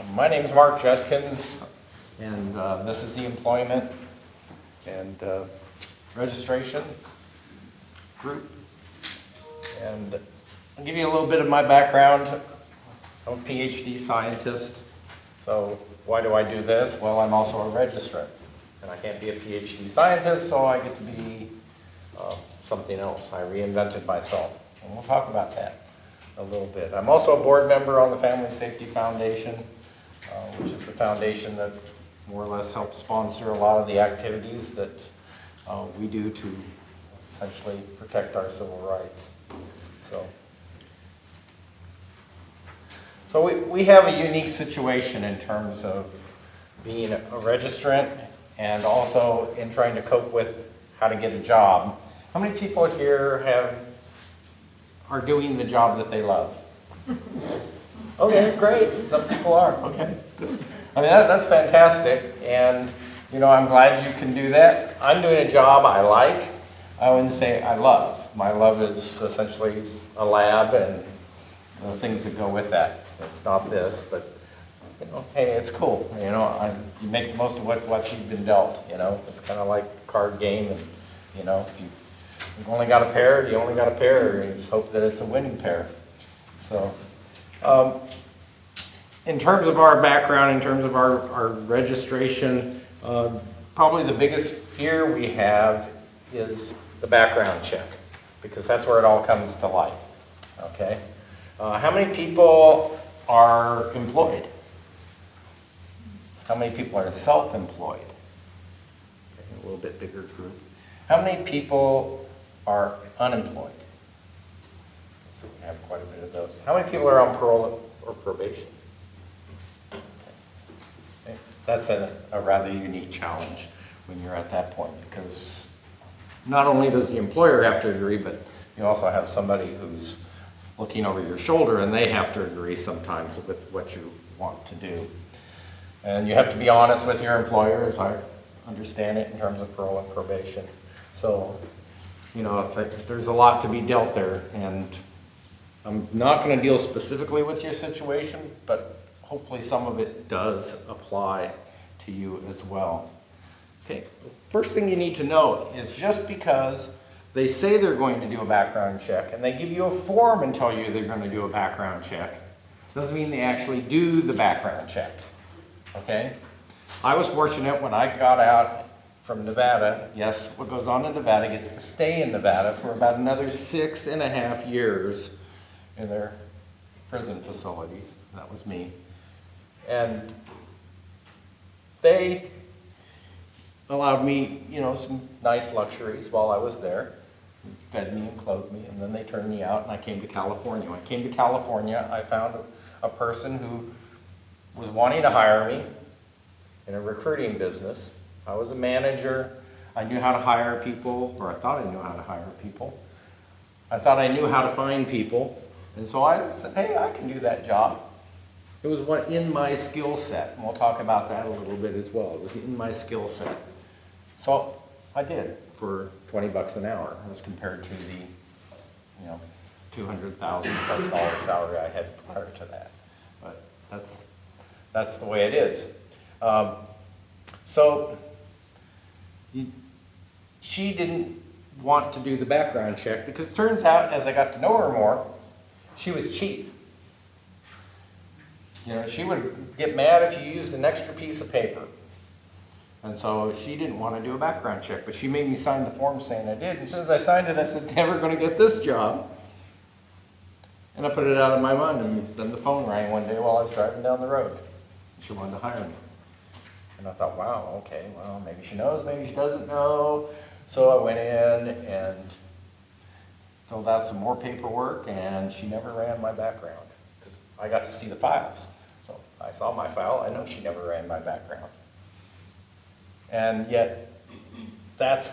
My name is Mark Judkins, and this is the employment and registration group. And I'll give you a little bit of my background. I'm a PhD scientist. So why do I do this? Well, I'm also a registrant, and I can't be a PhD scientist, so I get to be something else. I reinvented myself, and we'll talk about that a little bit. I'm also a board member on the Family Safety Foundation, which is the foundation that more or less helps sponsor a lot of the activities that we do to essentially protect our civil rights. So we have a unique situation in terms of being a registrant and also in trying to cope with how to get a job. How many people here are doing the job that they love? Okay, great. Some people are. Okay, good. I mean, that's fantastic, and you know, I'm glad you can do that. I'm doing a job I like. I wouldn't say I love. My love is essentially a lab and the things that go with that. It's not this, but you know, hey, it's cool. You know, you make the most of what you've been dealt. You know, it's kind of like a card game, and you know, if you've only got a pair, you only got a pair. You just hope that it's a winning pair. So. In terms of our background, in terms of our registration, probably the biggest fear we have is the background check, because that's where it all comes to light. Okay? How many people are employed? How many people are self-employed? Okay, a little bit bigger group. How many people are unemployed? So we have quite a bit of those. How many people are on parole or probation? Okay. That's a rather unique challenge when you're at that point, because not only does the employer have to agree, but you also have somebody who's looking over your shoulder, and they have to agree sometimes with what you want to do. And you have to be honest with your employer, as I understand it, in terms of parole and probation. So, you know, if there's a lot to be dealt there, and I'm not going to deal specifically with your situation, but hopefully some of it does apply to you as well. Okay, first thing you need to know is just because they say they're going to do a background check and they give you a form and tell you they're going to do a background check, doesn't mean they actually do the background check. Okay? I was fortunate when I got out from Nevada. Yes, what goes on in Nevada gets to stay in Nevada for about another 6.5 years in their prison facilities. That was me. And they allowed me, you know, some nice luxuries while I was there. Fed me and clothed me, and then they turned me out, and I came to California. When I came to California, I found a person who was wanting to hire me in a recruiting business. I was a manager. I knew how to hire people, or I thought I knew how to hire people. I thought I knew how to find people. And so I said, hey, I can do that job. It was in my skill set, and we'll talk about that a little bit as well. It was in my skill set. So I did for $20 an hour as compared to the, you know, $200,000+ salary I had prior to that. But that's the way it is. She didn't want to do the background check because it turns out, as I got to know her more, she was cheap. You know, she would get mad if you used an extra piece of paper. And so she didn't want to do a background check, but she made me sign the form saying I did. And as soon as I signed it, I said, never going to get this job. And I put it out of my mind, and then the phone rang one day while I was driving down the road. She wanted to hire me. And I thought, wow, okay, well, maybe she knows, maybe she doesn't know. So I went in and filled out some more paperwork, and she never ran my background, because I got to see the files. So I saw my file. I know she never ran my background. And yet, that's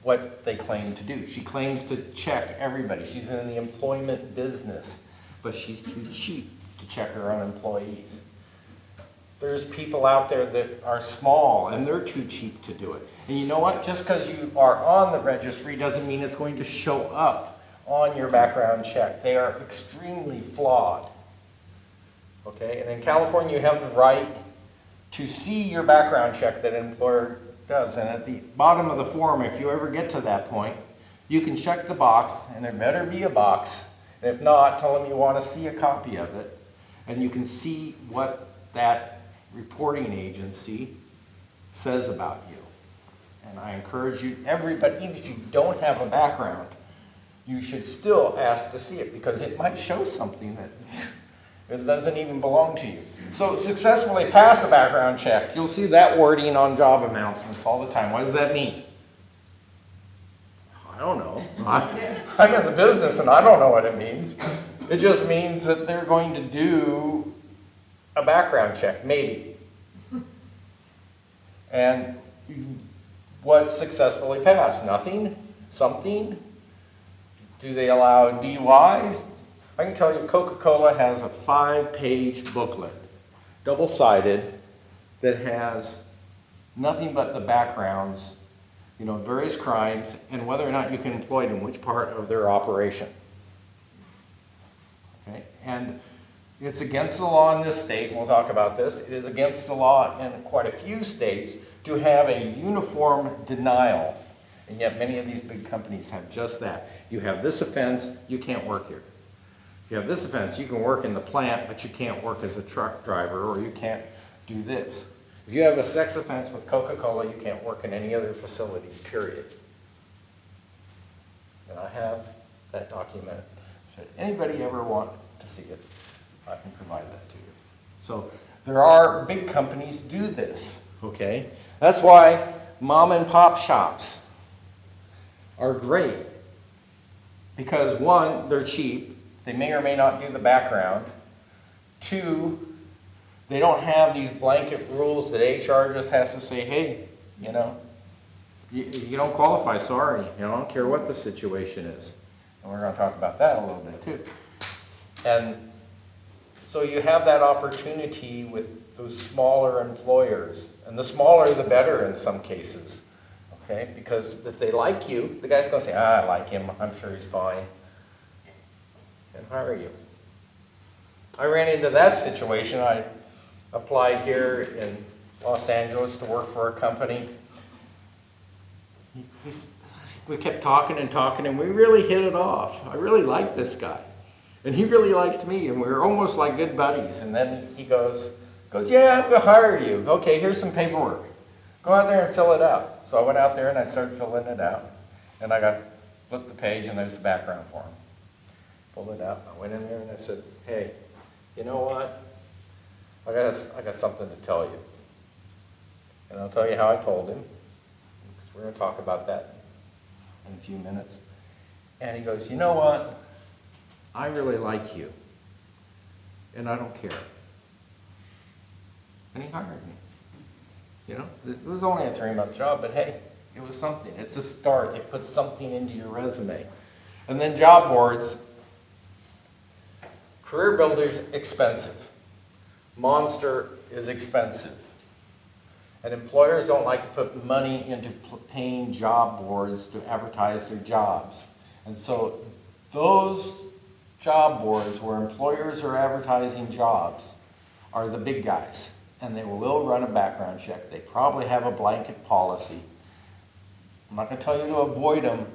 what they claim to do. She claims to check everybody. She's in the employment business, but she's too cheap to check her own employees. There's people out there that are small, and they're too cheap to do it. And you know what? Just because you are on the registry doesn't mean it's going to show up on your background check. They are extremely flawed. Okay, and in California, you have the right to see your background check that an employer does. And at the bottom of the form, if you ever get to that point, you can check the box, and there better be a box. And if not, tell them you want to see a copy of it. And you can see what that reporting agency says about you. And I encourage you, everybody, even if you don't have a background, you should still ask to see it, because it might show something that it doesn't even belong to you. So successfully pass a background check. You'll see that wording on job announcements all the time. What does that mean? I don't know. I'm in the business and I don't know what it means. It just means that they're going to do a background check, maybe. And what successfully passed? Nothing? Something? Do they allow DUIs? I can tell you Coca-Cola has a 5-page booklet, double-sided, that has nothing but the backgrounds, various crimes, and whether or not you can employ them, which part of their operation. Okay? And it's against the law in this state, and we'll talk about this. It is against the law in quite a few states to have a uniform denial, and yet many of these big companies have just that. You have this offense, you can't work here. If you have this offense, you can work in the plant, but you can't work as a truck driver, or you can't do this. If you have a sex offense with Coca-Cola, you can't work in any other facilities, period. And I have that document. Should anybody ever want to see it, I can provide that to you. So there are big companies do this, okay? That's why mom and pop shops are great. Because one, they're cheap. They may or may not do the background. Two, they don't have these blanket rules that HR just has to say, hey, you don't qualify, sorry. I don't care what the situation is. And we're going to talk about that a little bit too. And so you have that opportunity with those smaller employers. And the smaller the better in some cases. Okay? Because if they like you, the guy's going to say, I like him, I'm sure he's fine. And hire you. I ran into that situation. I applied here in Los Angeles to work for a company. We kept talking, and we really hit it off. I really liked this guy. And he really liked me, and we were almost like good buddies. And then he goes, yeah, I'm going to hire you. Okay, here's some paperwork. Go out there and fill it out. So I went out there and I started filling it out. And I flipped the page, and there's the background form. Pulled it out. I went in there and I said, hey, you know what? I got something to tell you. And I'll tell you how I told him. Because we're going to talk about that in a few minutes. And he goes, you know what? I really like you. And I don't care. And he hired me. It was only a 3-month job, but hey, it was something. It's a start. It puts something into your resume. And then job boards. Career Builder's expensive. Monster is expensive. And employers don't like to put money into paying job boards to advertise their jobs. And so those job boards where employers are advertising jobs are the big guys. And they will run a background check. They probably have a blanket policy. I'm not going to tell you to avoid them,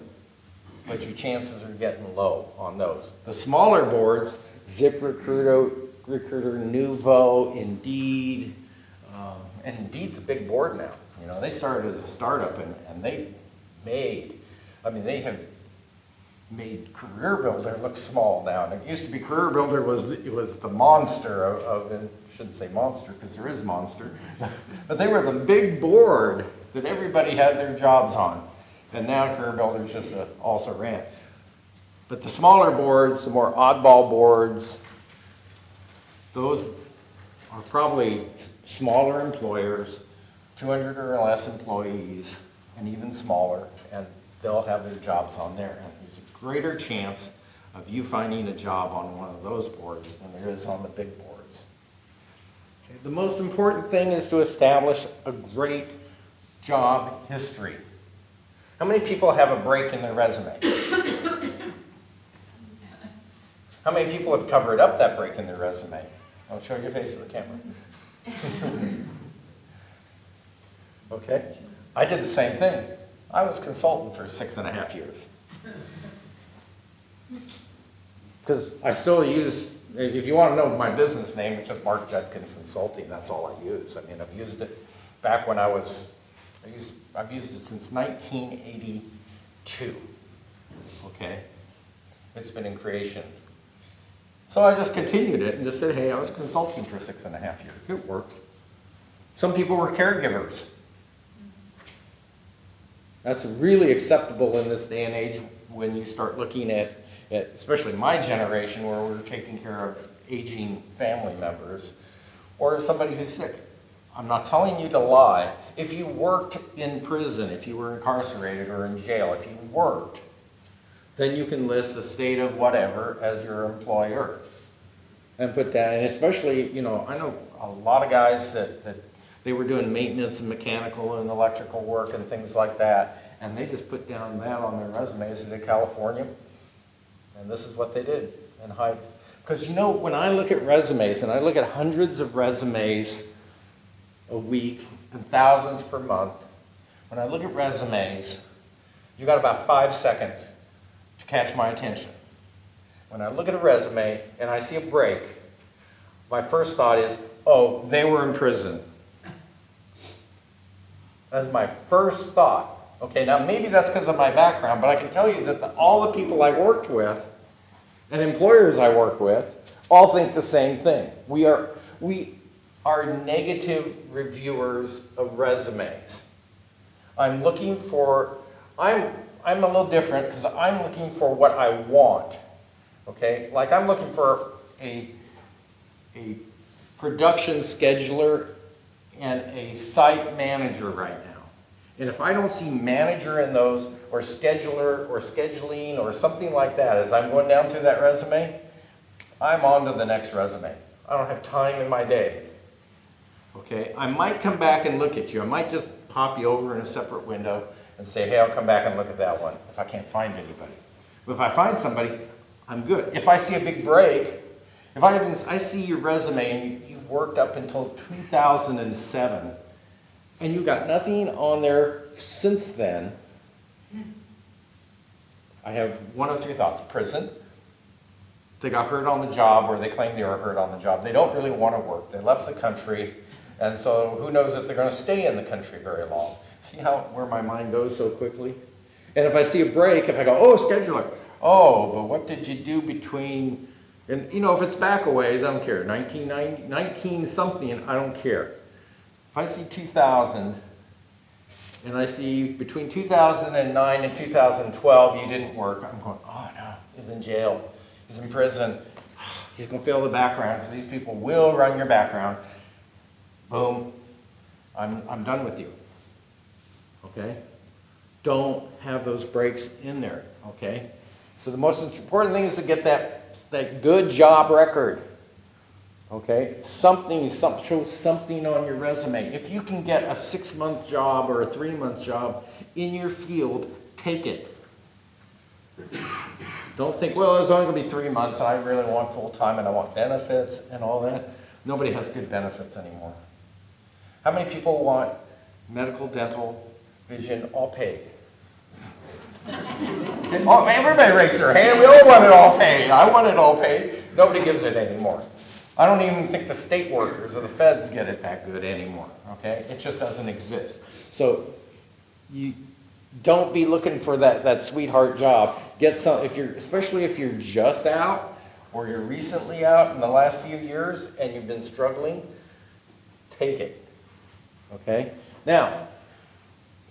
but your chances are getting low on those. The smaller boards, ZipRecruiter, Nuvo, Indeed, and Indeed's a big board now. They started as a startup, and they have made Career Builder look small now. And it used to be Career Builder was the monster of I shouldn't say monster because there is monster, but they were the big board that everybody had their jobs on. And now Career Builder is just also ran. But the smaller boards, the more oddball boards, those are probably smaller employers, 200 or less employees, and even smaller, and they'll have their jobs on there. And there's a greater chance of you finding a job on one of those boards than there is on the big boards. Okay. The most important thing is to establish a great job history. How many people have a break in their resume? How many people have covered up that break in their resume? Don't show your face to the camera. Okay? I did the same thing. I was consultant for 6.5 years. Because I still use, if you want to know my business name, it's just Mark Judkins Consulting. That's all I use. I mean, I've used it back when I've used it since 1982. Okay? It's been in creation. So I just continued it and just said, hey, I was consulting for 6.5 years. It works. Some people were caregivers. That's really acceptable in this day and age when you start looking at especially my generation where we're taking care of aging family members or somebody who's sick. I'm not telling you to lie. If you worked in prison, if you were incarcerated or in jail, if you worked, then you can list the state of whatever as your employer and put that, and especially, I know a lot of guys that they were doing maintenance and mechanical and electrical work and things like that, and they just put down that on their resumes in California, and this is what they did. And hide. Because when I look at resumes, and I look at hundreds of resumes a week and thousands per month, when I look at resumes, you got about 5 seconds to catch my attention. When I look at a resume and I see a break, my first thought is, oh, they were in prison. That's my first thought. Okay, now maybe that's because of my background, but I can tell you that all the people I worked with and employers I work with all think the same thing. We are negative reviewers of resumes. I'm a little different because I'm looking for what I want. Okay, like I'm looking for a production scheduler and a site manager right now. And if I don't see manager in those, or scheduler, or scheduling, or something like that, as I'm going down through that resume, I'm on to the next resume. I don't have time in my day. Okay, I might come back and look at you. I might just pop you over in a separate window and say, hey, I'll come back and look at that one if I can't find anybody. But if I find somebody, I'm good. If I see a big break, if I see your resume and you worked up until 2007, and you got nothing on there since then, I have one of three thoughts. Prison, they got hurt on the job, or they claim they were hurt on the job. They don't really want to work. They left the country, and so who knows if they're going to stay in the country very long. See where my mind goes so quickly? And if I see a break, if I go, oh, scheduler, oh, but what did you do between, and if it's back a ways, I don't care. 19 something, I don't care. If I see 2000, and I see between 2009 and 2012 you didn't work, I'm going, oh no, he's in jail, he's in prison, he's going to fail the background because these people will run your background. Boom, I'm done with you. Okay? Don't have those breaks in there. Okay? So the most important thing is to get that good job record. Okay, show something on your resume. If you can get a 6-month job or a 3-month job in your field, take it. Don't think, well, it's only going to be 3 months and I really want full-time and I want benefits and all that. Nobody has good benefits anymore. How many people want medical, dental, vision, all paid? Oh, everybody raised their hand. We all want it all paid. I want it all paid. Nobody gives it anymore. I don't even think the state workers or the feds get it that good anymore, okay? It just doesn't exist. So you don't be looking for that sweetheart job. Get some, especially if you're just out or you're recently out in the last few years and you've been struggling, take it, okay? Now,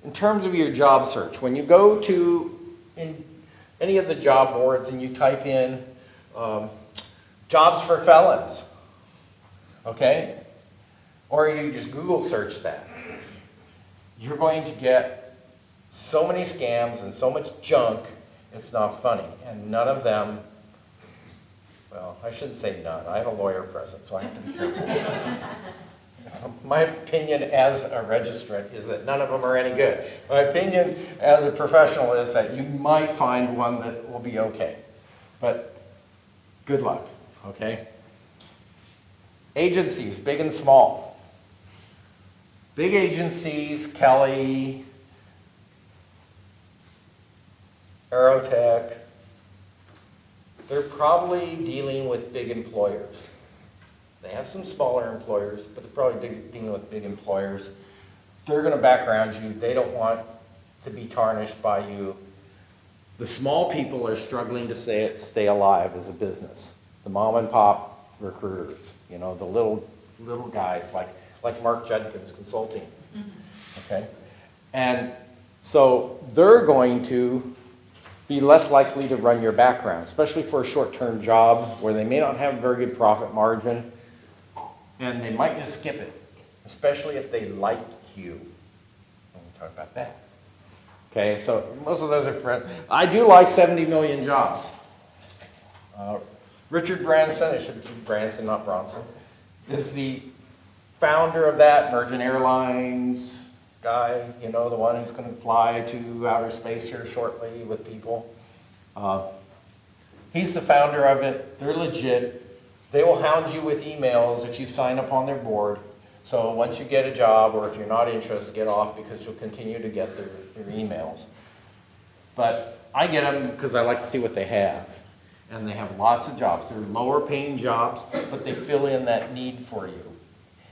in terms of your job search, when you go to any of the job boards and you type in jobs for felons, okay? Or you just Google search that. You're going to get so many scams and so much junk, it's not funny. And none of them, well, I shouldn't say none. I have a lawyer present, so I have to be careful. My opinion as a registrant is that none of them are any good. My opinion as a professional is that you might find one that will be okay. But good luck, okay? Agencies, big and small. Big agencies, Kelly, Aerotech, they're probably dealing with big employers. They have some smaller employers, but they're probably dealing with big employers. They're going to background you. They don't want to be tarnished by you. The small people are struggling to stay alive as a business. The mom and pop recruiters, you know, the little guys like Mark Judkins Consulting. Okay? And so they're going to be less likely to run your background, especially for a short-term job where they may not have a very good profit margin, and they might just skip it, especially if they like you. We'll talk about that. Okay, so most of those are friends. I do like 70 million jobs. Richard Branson, it should be Branson, not Bronson, is the founder of that, Virgin Airlines guy, you know, the one who's going to fly to outer space here shortly with people. He's the founder of it. They're legit. They will hound you with emails if you sign up on their board. So once you get a job, or if you're not interested, get off, because you'll continue to get their emails. But I get them because I like to see what they have. And they have lots of jobs. They're lower paying jobs, but they fill in that need for you.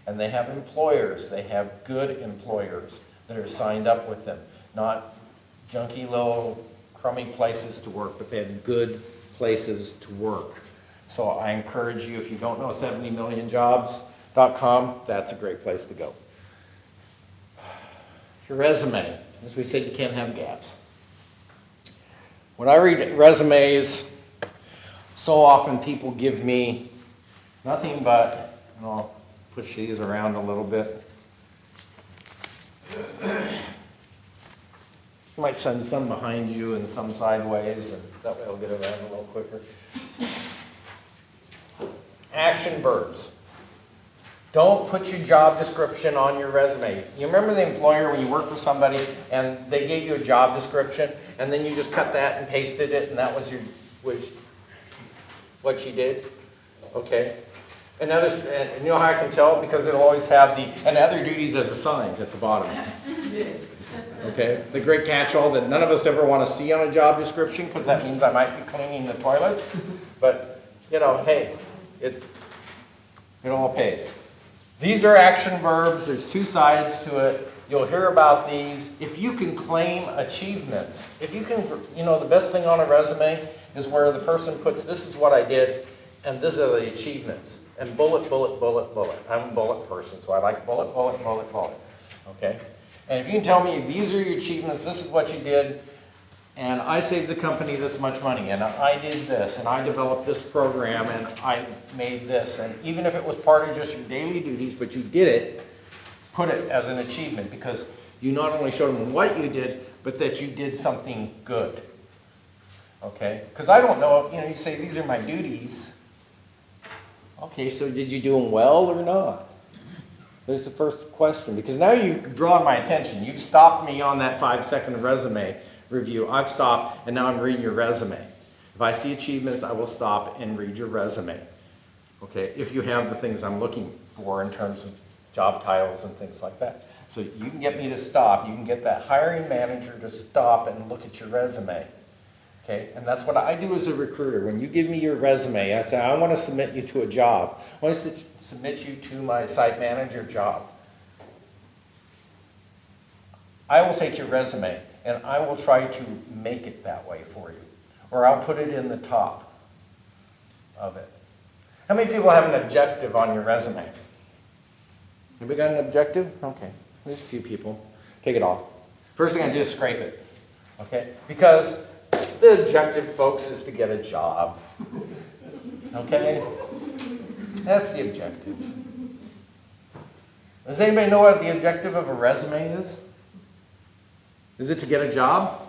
And they have employers. They have good employers that are signed up with them. Not junky little crummy places to work, but they have good places to work. So I encourage you, if you don't know 70millionjobs.com, that's a great place to go. Your resume. As we said, you can't have gaps. When I read resumes, so often people give me nothing but, and I'll push these around a little bit. You might send some behind you and some sideways, and that way it'll get around a little quicker. Action verbs. Don't put your job description on your resume. You remember the employer when you worked for somebody and they gave you a job description and then you just cut that and pasted it and that was what you did? Okay. And you know how I can tell? Because it'll always have and other duties as assigned at the bottom. Okay. The great catch-all that none of us ever want to see on a job description, because that means I might be cleaning the toilets. But, you know, hey, it all pays. These are action verbs. There's two sides to it. You'll hear about these. If you can claim achievements, if you can, you know, the best thing on a resume is where the person puts, this is what I did, and these are the achievements. And bullet, bullet, bullet, bullet. I'm a bullet person, so I like bullet, bullet, bullet, bullet. Okay? And if you can tell me these are your achievements, this is what you did, and I saved the company this much money, and I did this, and I developed this program, and I made this, and even if it was part of just your daily duties, but you did it, put it as an achievement, because you not only showed them what you did, but that you did something good. Okay? Because I don't know, you know, you say, these are my duties. Okay, so did you do them well or not? There's the first question, because now you've drawn my attention. You've stopped me on that 5-second resume review. I've stopped, and now I'm reading your resume. If I see achievements, I will stop and read your resume. Okay, if you have the things I'm looking for in terms of job titles and things like that. So you can get me to stop. You can get that hiring manager to stop and look at your resume. Okay, and that's what I do as a recruiter. When you give me your resume, I say, I want to submit you to a job. I want to submit you to my site manager job. I will take your resume and I will try to make it that way for you. Or I'll put it in the top of it. How many people have an objective on your resume? Have we got an objective? Okay, there's a few people. Take it off. First thing I do is scrape it. Okay, because the objective, folks, is to get a job. Okay? That's the objective. Does anybody know what the objective of a resume is? Is it to get a job?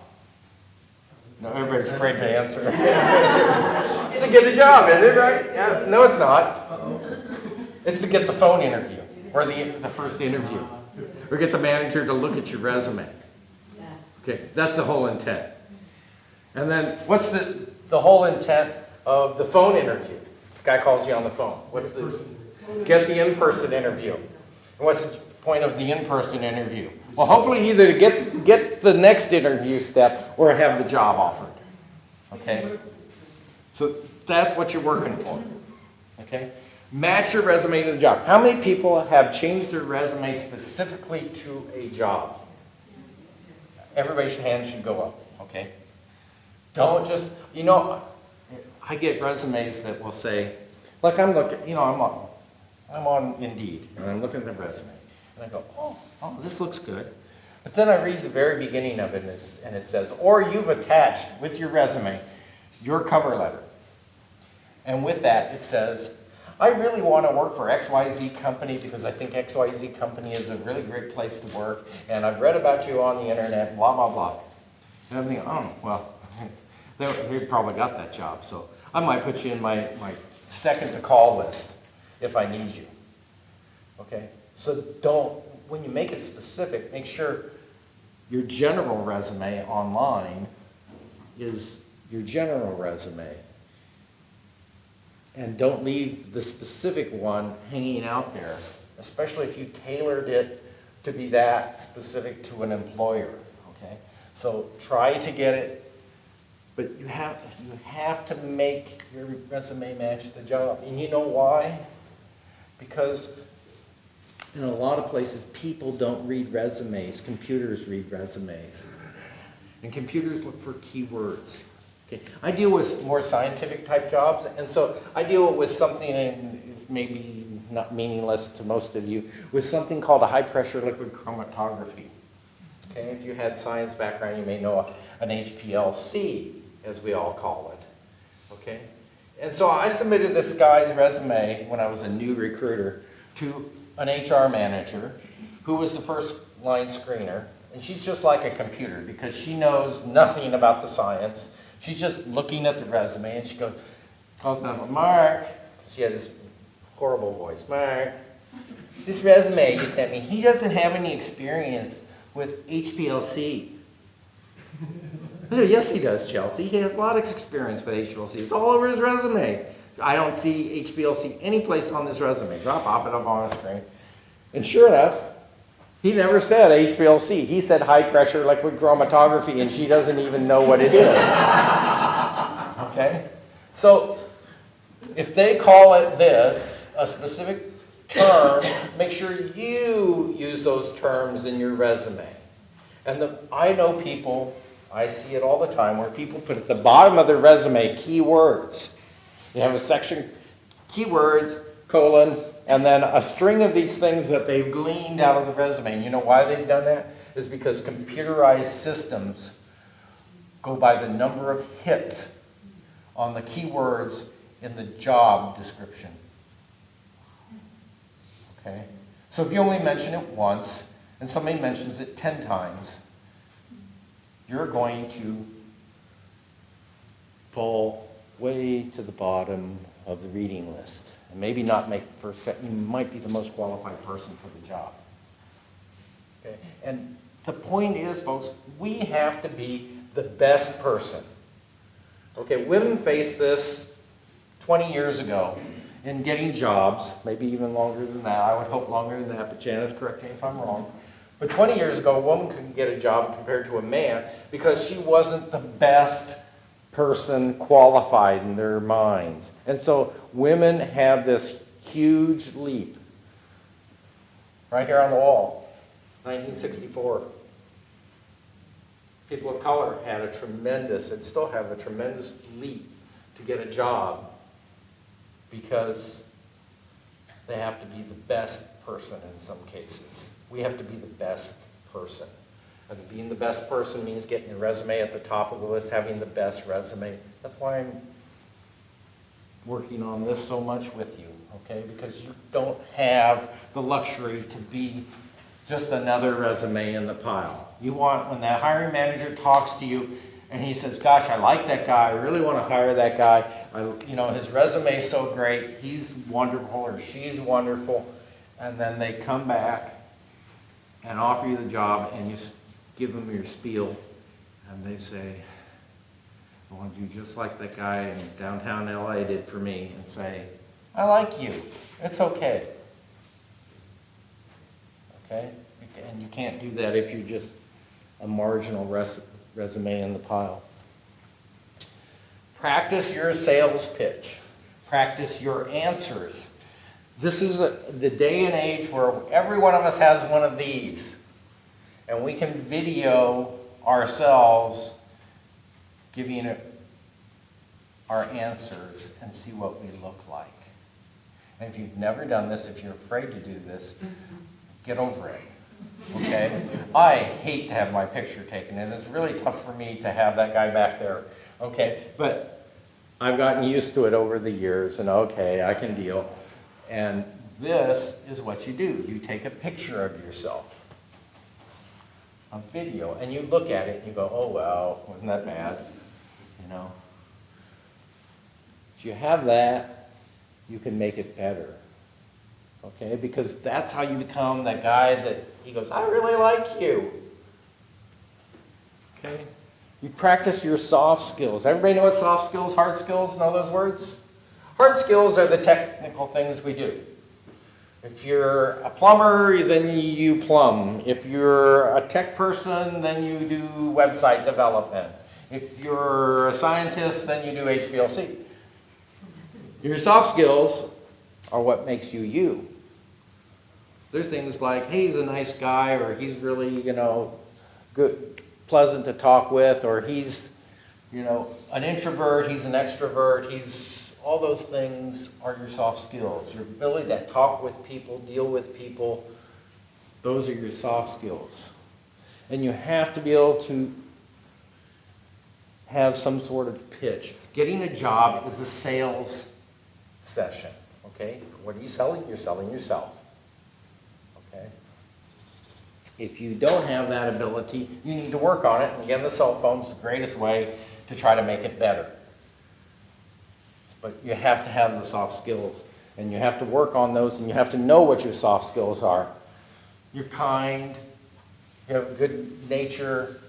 No, everybody's afraid to answer. It's to get a job, isn't it, right? Yeah. No, it's not. It's to get the phone interview, or the first interview, or get the manager to look at your resume. Okay, that's the whole intent. And then, what's the whole intent of the phone interview? This guy calls you on the phone. What's the Get the in-person interview. And what's the point of the in-person interview? Well, hopefully either to get the next interview step or have the job offered. Okay? So that's what you're working for. Okay? Match your resume to the job. How many people have changed their resume specifically to a job? Everybody's hand should go up. Okay? Don't just, I get resumes that will say, like I'm looking, I'm on Indeed, and I'm looking at the resume, and I go, oh, this looks good. But then I read the very beginning of it, and it says, or you've attached with your resume your cover letter. And with that, it says, I really want to work for XYZ company because I think XYZ company is a really great place to work, and I've read about you on the internet, blah, blah, blah. And I'm thinking, well, they probably got that job, so I might put you in my second to call list if I need you. Okay? So when you make it specific, make sure your general resume online is your general resume. And don't leave the specific one hanging out there, especially if you tailored it to be that specific to an employer. Okay? So try to get it, but you have to make your resume match the job. And you know why? Because in a lot of places, people don't read resumes. Computers read resumes. And computers look for keywords. Okay. I deal with more scientific type jobs, and so I deal with something, and it's maybe not meaningless to most of you, with something called a high pressure liquid chromatography. Okay, if you had science background, you may know an HPLC, as we all call it. Okay, and so I submitted this guy's resume when I was a new recruiter to an HR manager who was the first line screener, and she's just like a computer because she knows nothing about the science. She's just looking at the resume, and she calls me, Mark. She had this horrible voice. Mark, this resume you sent me, he doesn't have any experience with HPLC. I said, yes, he does, Chelsea. He has a lot of experience with HPLC. It's all over his resume. I don't see HPLC any place on this resume. Pop it up on the screen. And sure enough, he never said HPLC. He said high pressure liquid chromatography, and she doesn't even know what it is. Okay? So if they call it this, a specific term, make sure you use those terms in your resume. And I know people, I see it all the time, where people put at the bottom of their resume keywords. They have a section, keywords, colon, and then a string of these things that they've gleaned out of the resume. And you know why they've done that? Is because computerized systems go by the number of hits on the keywords in the job description. Okay? So if you only mention it once, and somebody mentions it 10 times, you're going to fall way to the bottom of the reading list. And maybe not make the first cut. You might be the most qualified person for the job. Okay? And the point is, folks, we have to be the best person. Okay, women faced this 20 years ago in getting jobs, maybe even longer than that. I would hope longer than that, but Janice, correct me if I'm wrong. But 20 years ago, a woman couldn't get a job compared to a man because she wasn't the best person qualified in their minds. And so women have this huge leap. Right here on the wall, 1964. People of color had a tremendous, and still have a tremendous leap to get a job because they have to be the best person in some cases. We have to be the best person. And being the best person means getting your resume at the top of the list, having the best resume. That's why I'm working on this so much with you, okay? Because you don't have the luxury to be just another resume in the pile. You want, when that hiring manager talks to you and he says, gosh, I like that guy, I really want to hire that guy, his resume is so great, he's wonderful or she's wonderful, and then they come back and offer you the job and you give them your spiel, and they say, I want you just like that guy in downtown LA did for me, and say, I like you. It's okay. Okay? And you can't do that if you're just a marginal resume in the pile. Practice your sales pitch. Practice your answers. This is the day and age where every one of us has one of these. And we can video ourselves giving our answers and see what we look like. And if you've never done this, if you're afraid to do this, get over it. Okay? I hate to have my picture taken, and it's really tough for me to have that guy back there. Okay? But I've gotten used to it over the years, and okay, I can deal. And this is what you do. You take a picture of yourself, a video, and you look at it and you go, oh wow, wasn't that bad? You know? If you have that, you can make it better. Okay? Because that's how you become that guy that he goes, I really like you. Okay? You practice your soft skills. Everybody know what soft skills, hard skills, know those words? Hard skills are the technical things we do. If you're a plumber, then you plumb. If you're a tech person, then you do website development. If you're a scientist, then you do HPLC. Your soft skills are what makes you you. They're things like, hey, he's a nice guy, or he's really, good, pleasant to talk with, or he's, an introvert, he's an extrovert, all those things are your soft skills. Your ability to talk with people, deal with people, those are your soft skills. And you have to be able to have some sort of pitch. Getting a job is a sales session, okay? What are you selling? You're selling yourself, okay? If you don't have that ability, you need to work on it. And again, the cell phone's the greatest way to try to make it better. But you have to have the soft skills, and you have to work on those, and you have to know what your soft skills are. You're kind, you have good nature,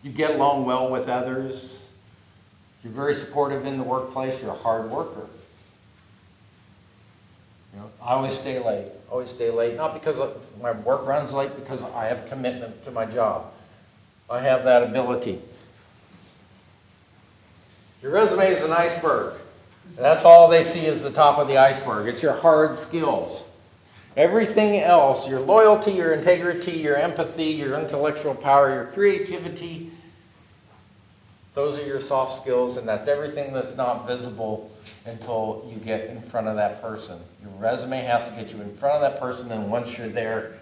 you get along well with others, you're very supportive in the workplace, you're a hard worker. I always stay late, not because my work runs late, because I have commitment to my job. I have that ability. Your resume is an iceberg. That's all they see is the top of the iceberg. It's your hard skills. Everything else, your loyalty, your integrity, your empathy, your intellectual power, your creativity, those are your soft skills, and that's everything that's not visible until you get in front of that person. Your resume has to get you in front of that person, and once you're there,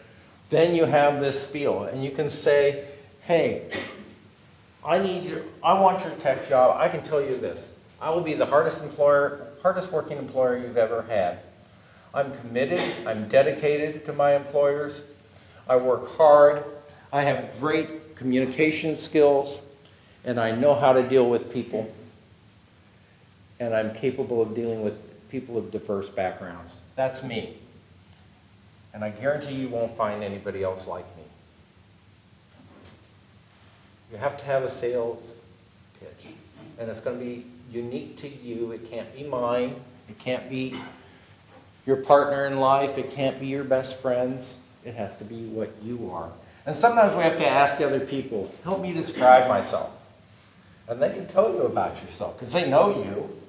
then you have this spiel. And you can say, hey, I want your tech job. I can tell you this. I will be the hardest working employer you've ever had. I'm committed. I'm dedicated to my employers. I work hard. I have great communication skills, and I know how to deal with people. And I'm capable of dealing with people of diverse backgrounds. That's me. And I guarantee you won't find anybody else like me. You have to have a sales pitch, and it's going to be unique to you. It can't be mine. It can't be your partner in life. It can't be your best friends. It has to be what you are. And sometimes we have to ask other people, help me describe myself. And they can tell you about yourself because they know you,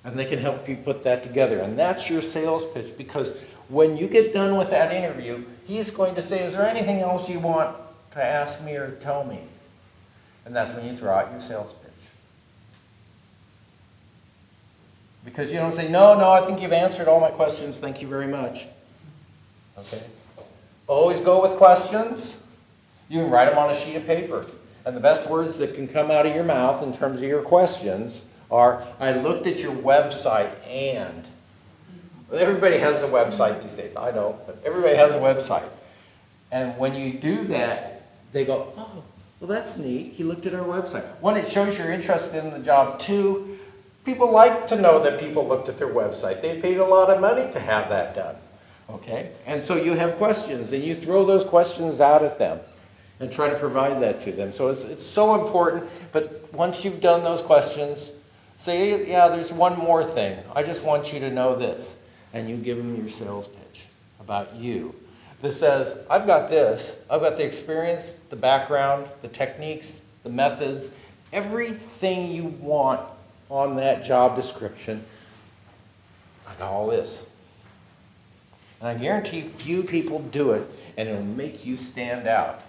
and they can help you put that together. And that's your sales pitch, because when you get done with that interview, he's going to say, is there anything else you want to ask me or tell me? And that's when you throw out your sales pitch. Because you don't say, no, I think you've answered all my questions. Thank you very much. Okay? Always go with questions. You can write them on a sheet of paper. And the best words that can come out of your mouth in terms of your questions are, I looked at your website and. Well, everybody has a website these days. I don't, but everybody has a website. And when you do that, they go, oh, well, that's neat. He looked at our website. One, it shows you're interested in the job. Two, people like to know that people looked at their website. They paid a lot of money to have that done. Okay? And so you have questions, and you throw those questions out at them and try to provide that to them. So it's so important, but once you've done those questions, Say, yeah, there's one more thing. I just want you to know this. And you give them your sales pitch about you that says, I've got this. I've got the experience, the background, the techniques, the methods, everything you want on that job description. I got all this. And I guarantee few people do it, and it'll make you stand out.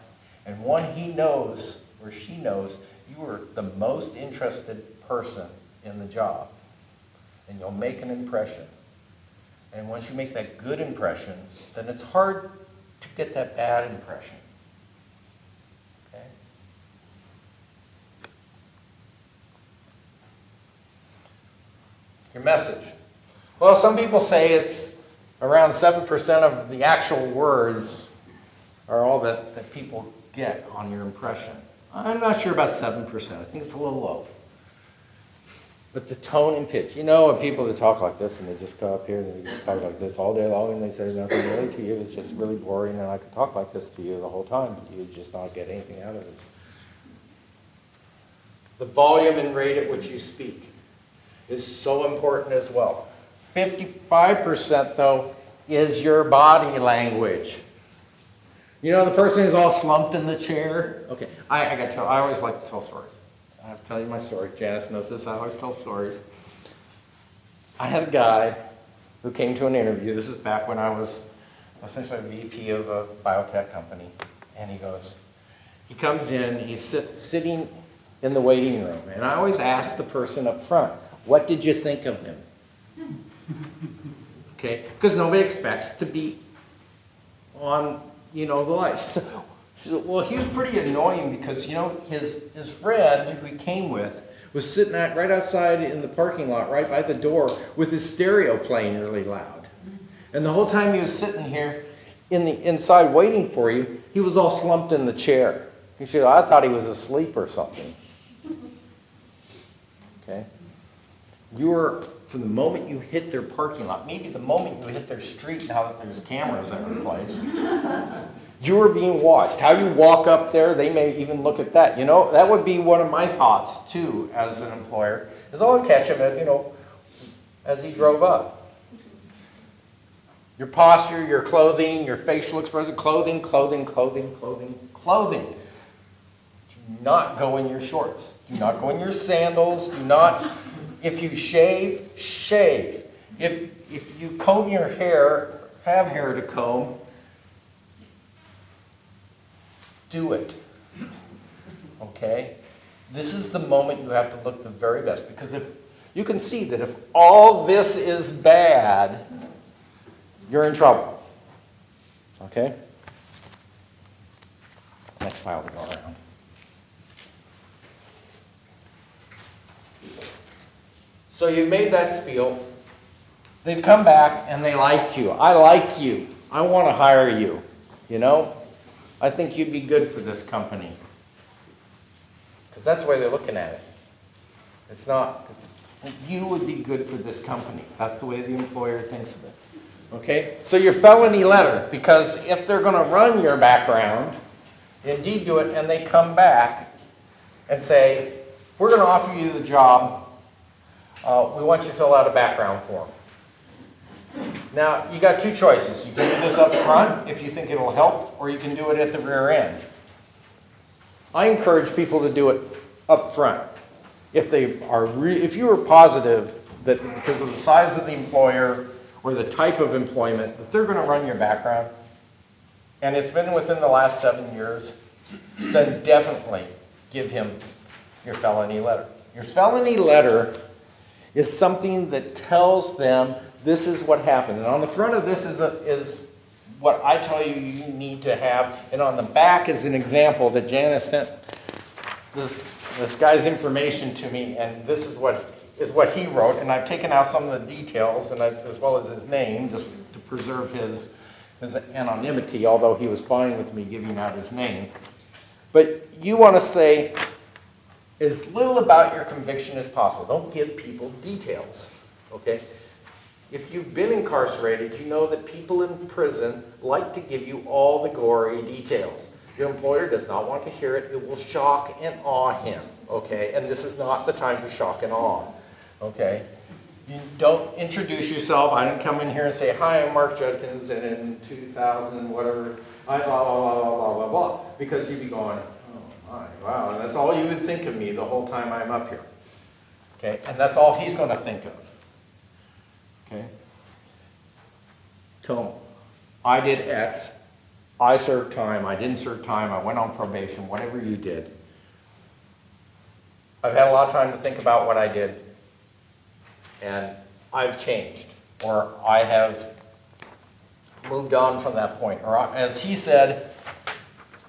And when he knows, or she knows, you are the most interested person in the job. And you'll make an impression. And once you make that good impression, then it's hard to get that bad impression. Okay? Your message. Well, some people say it's around 7% of the actual words are all that people get on your impression. I'm not sure about 7%. I think it's a little low. But the tone and pitch. You know, people that talk like this and they just go up here and they just talk like this all day long and they say nothing really to you. It's just really boring, and I could talk like this to you the whole time, but you just not get anything out of this. The volume and rate at which you speak is so important as well. 55%, though, is your body language. You know the person who's all slumped in the chair? Okay, I got to tell, I always like to tell stories. I have to tell you my story. Janice knows this. I always tell stories. I had a guy who came to an interview. This is back when I was essentially a VP of a biotech company. And he comes in, he's sitting in the waiting room. And I always ask the person up front, what did you think of him? Okay, because nobody expects to be on, the lights. Well, he was pretty annoying because, his friend who he came with was sitting right outside in the parking lot, right by the door, with his stereo playing really loud. And the whole time he was sitting here inside waiting for you, he was all slumped in the chair. He said, I thought he was asleep or something. Okay? From the moment you hit their parking lot, maybe the moment you hit their street, now that there's cameras in place, you are being watched. How you walk up there, they may even look at that. That would be one of my thoughts, too, as an employer, is I'll catch him, as he drove up. Your posture, your clothing, your facial expression, clothing. Do not go in your shorts. Do not go in your sandals. Do not, if you shave. If you comb your hair, have hair to comb, do it. Okay? This is the moment you have to look the very best, because if you can see that if all this is bad, you're in trouble. Okay? Next file to go around. So you've made that spiel. They've come back and they liked you. I like you. I want to hire you. I think you'd be good for this company. Because that's the way they're looking at it. It's not, you would be good for this company. That's the way the employer thinks of it. Okay? So your felony letter, because if they're going to run your background, indeed do it, and they come back and say, we're going to offer you the job. We want you to fill out a background form. Now, you got two choices. You can do this up front if you think it'll help, or you can do it at the rear end. I encourage people to do it up front. If you are positive that because of the size of the employer or the type of employment, that they're going to run your background, and it's been within the last 7 years, then definitely give him your felony letter. Your felony letter is something that tells them this is what happened. And on the front of this is what I tell you need to have. And on the back is an example that Janice sent this guy's information to me. And this is what he wrote. And I've taken out some of the details, and as well as his name, just to preserve his anonymity, although he was fine with me giving out his name. But you want to say as little about your conviction as possible. Don't give people details. Okay? If you've been incarcerated, you know that people in prison like to give you all the gory details. Your employer does not want to hear it. It will shock and awe him, okay? And this is not the time for shock and awe. okay? You don't introduce yourself. I didn't come in here and say, hi, I'm Mark Judkins, and in 2000, whatever, I blah, blah, blah, blah, blah, blah, blah. Because you'd be going, oh my, wow, and that's all you would think of me the whole time I'm up here. Okay, and that's all he's going to think of. Okay? Tell him, I did X, I served time, I didn't serve time, I went on probation, whatever you did. I've had a lot of time to think about what I did, and I've changed, or I have moved on from that point. Or as he said,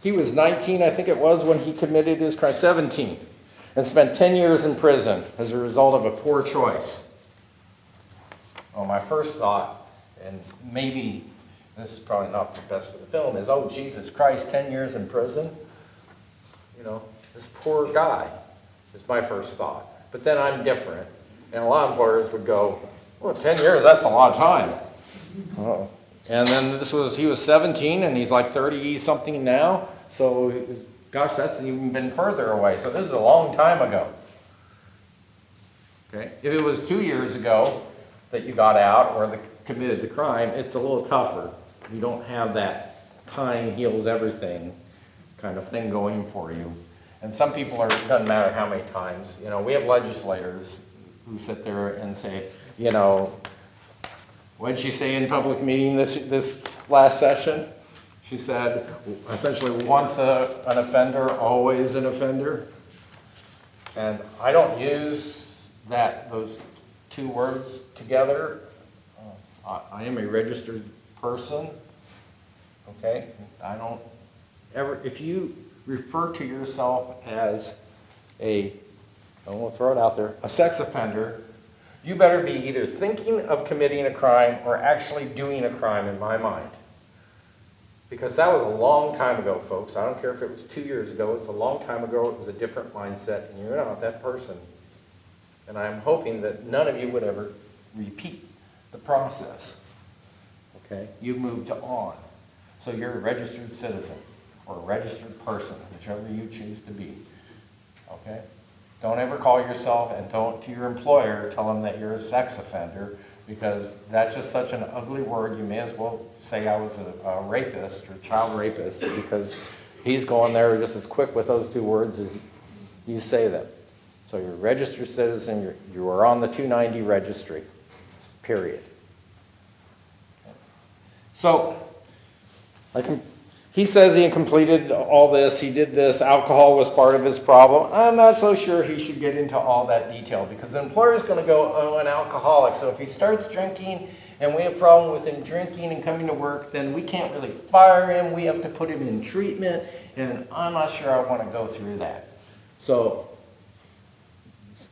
he was 19, I think it was, when he committed his crime, 17, and spent 10 years in prison as a result of a poor choice. Well, my first thought, and maybe this is probably not the best for the film, is, oh, Jesus Christ, 10 years in prison? You know, this poor guy is my first thought. But then I'm different. And a lot of employers would go, well, 10 years, that's a lot of time. Uh-oh. And then he was 17 and he's like 30-something now. So, gosh, that's even been further away. So this is a long time ago. Okay? If it was 2 years ago that you got out or committed the crime, it's a little tougher. You don't have that time heals everything kind of thing going for you. And some people it doesn't matter how many times. You know, we have legislators who sit there and say, you know, what did she say in public meeting this last session? She said, essentially, once an offender, always an offender. And I don't use those two words together. I am a registered person, okay? I don't ever, if you refer to yourself as I won't throw it out there, a sex offender, you better be either thinking of committing a crime or actually doing a crime in my mind. Because that was a long time ago, folks. I don't care if it was 2 years ago, it's a long time ago, it was a different mindset, and you're not that person. And I'm hoping that none of you would ever repeat the process. Okay? You've moved on. So you're a registered citizen or a registered person, whichever you choose to be. Okay? Don't ever call yourself, and don't to your employer tell them that you're a sex offender, because that's just such an ugly word. You may as well say I was a rapist or child rapist, because he's going there just as quick with those two words as you say them. So you're a registered citizen, you are on the 290 registry, period. So, he says he completed all this, he did this, alcohol was part of his problem. I'm not so sure he should get into all that detail, because the employer is going to go, oh, an alcoholic. So if he starts drinking and we have a problem with him drinking and coming to work, then we can't really fire him. We have to put him in treatment, and I'm not sure I want to go through that. So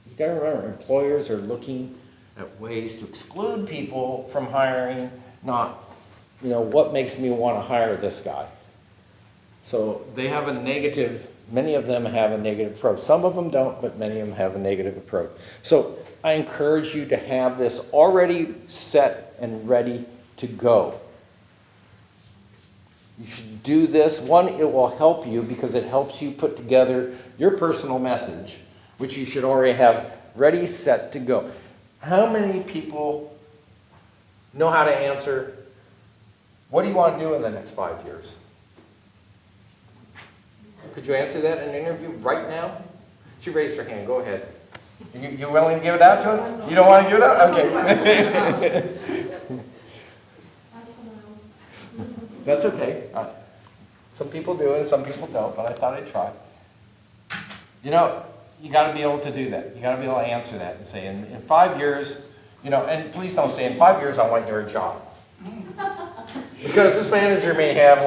you got to remember, employers are looking at ways to exclude people from hiring, not, what makes me want to hire this guy. So they have a negative, many of them have a negative approach. Some of them don't, but many of them have a negative approach. So I encourage you to have this already set and ready to go. You should do this. One, it will help you because it helps you put together your personal message, which you should already have ready, set to go. How many people know how to answer, what do you want to do in the next 5 years? Could you answer that in an interview right now? She raised her hand. Go ahead. You willing to give it out to us? You don't want to give it out? Okay. That's okay. Some people do it and some people don't, but I thought I'd try. You got to be able to do that. You got to be able to answer that and say, in 5 years, and please don't say, in 5 years I want your job. Because this manager may have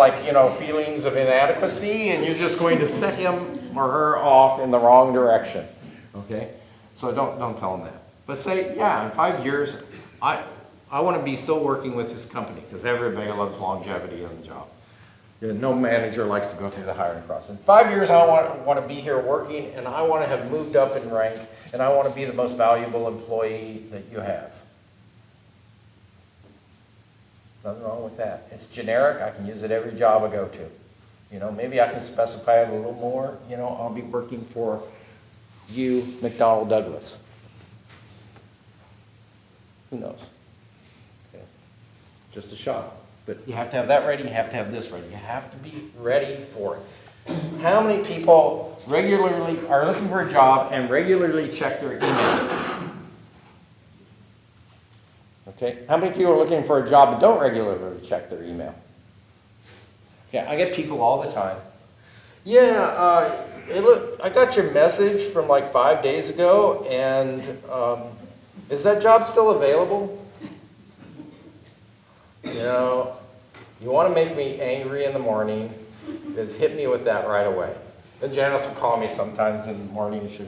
feelings of inadequacy, and you're just going to set him or her off in the wrong direction. Okay? So don't tell them that. But say, yeah, in 5 years, I want to be still working with this company, because everybody loves longevity on the job. No manager likes to go through the hiring process. In 5 years, I want to be here working, and I want to have moved up in rank, and I want to be the most valuable employee that you have. Nothing wrong with that. It's generic. I can use it every job I go to. Maybe I can specify it a little more. I'll be working for you, McDonnell Douglas. Who knows? Okay. Just a shot. But you have to have that ready, you have to have this ready. You have to be ready for it. How many people regularly are looking for a job and regularly check their email? Okay, how many people are looking for a job and don't regularly check their email? Yeah, I get people all the time. Yeah, look, I got your message from like 5 days ago, and is that job still available? You know, you want to make me angry in the morning, just hit me with that right away. Then Janice will call me sometimes in the morning. She'll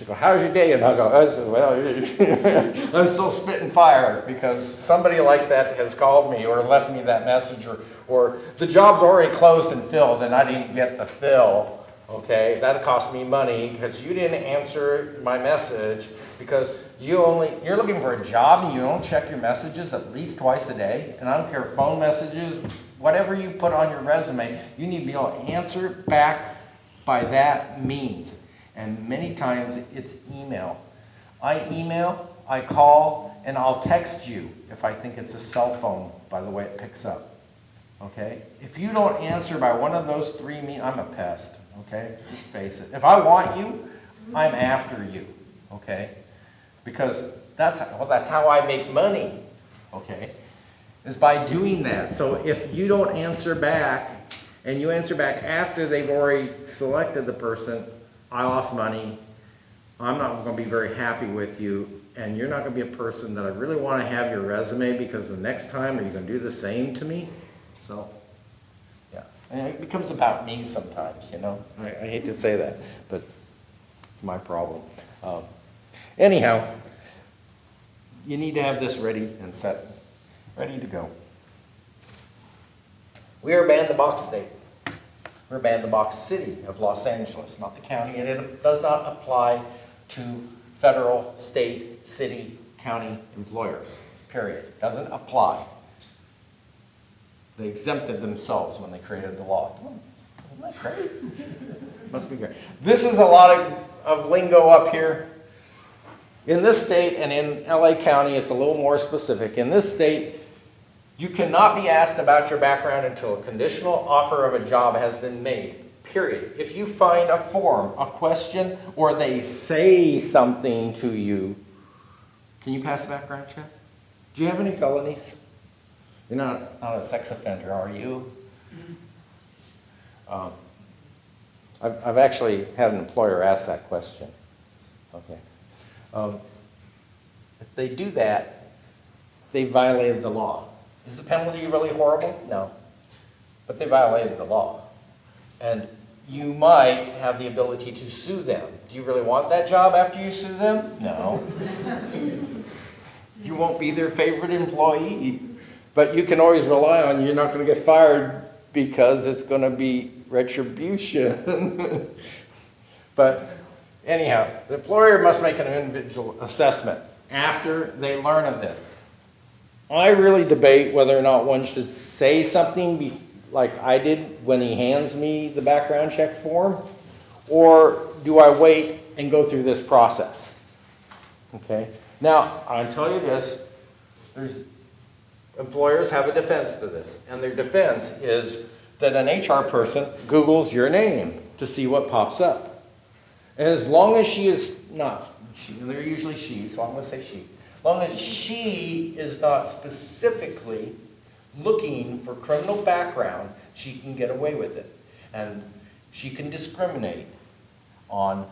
go, how's your day? And I'll go, I said, well, I'm still spitting fire because somebody like that has called me or left me that message, or the job's already closed and filled and I didn't get the fill. Okay, that cost me money because you didn't answer my message because you're looking for a job and you don't check your messages at least twice a day. And I don't care, phone messages, whatever you put on your resume, you need to be able to answer back by that means. And many times it's email. I email, I call, and I'll text you if I think it's a cell phone by the way it picks up. Okay? If you don't answer by one of those three means, I'm a pest. Okay? Just face it. If I want you, I'm after you. Okay? Because that's how I make money. Okay? Is by doing that. So if you don't answer back, and you answer back after they've already selected the person, I lost money, I'm not going to be very happy with you, and you're not going to be a person that I really want to have your resume because the next time, are you going to do the same to me? So, yeah. And it becomes about me sometimes, you know. I hate to say that, but it's my problem. Anyhow, you need to have this ready and set, ready to go. We are a ban-the-box state. We're a ban-the-box city of Los Angeles, not the county, and it does not apply to federal, state, city, county employers, period. Doesn't apply. They exempted themselves when they created the law. Isn't that great? Must be great. This is a lot of lingo up here. In this state and in LA County, it's a little more specific. In this state, you cannot be asked about your background until a conditional offer of a job has been made, period. If you find a form, a question, or they say something to you, can you pass a background check? Do you have any felonies? You're not a sex offender, are you? I've actually had an employer ask that question. Okay. If they do that, they violated the law. Is the penalty really horrible? No. But they violated the law. And you might have the ability to sue them. Do you really want that job after you sue them? No. You won't be their favorite employee. But you can always rely on you're not going to get fired because it's going to be retribution. But anyhow, the employer must make an individual assessment after they learn of this. I really debate whether or not one should say something like I did when he hands me the background check form, or do I wait and go through this process? Okay. Now, I'll tell you this, employers have a defense to this, and their defense is that an HR person Googles your name to see what pops up. And as long as she is not, they're usually she, so I'm going to say she. As long as she is not specifically looking for criminal background, she can get away with it. And she can discriminate on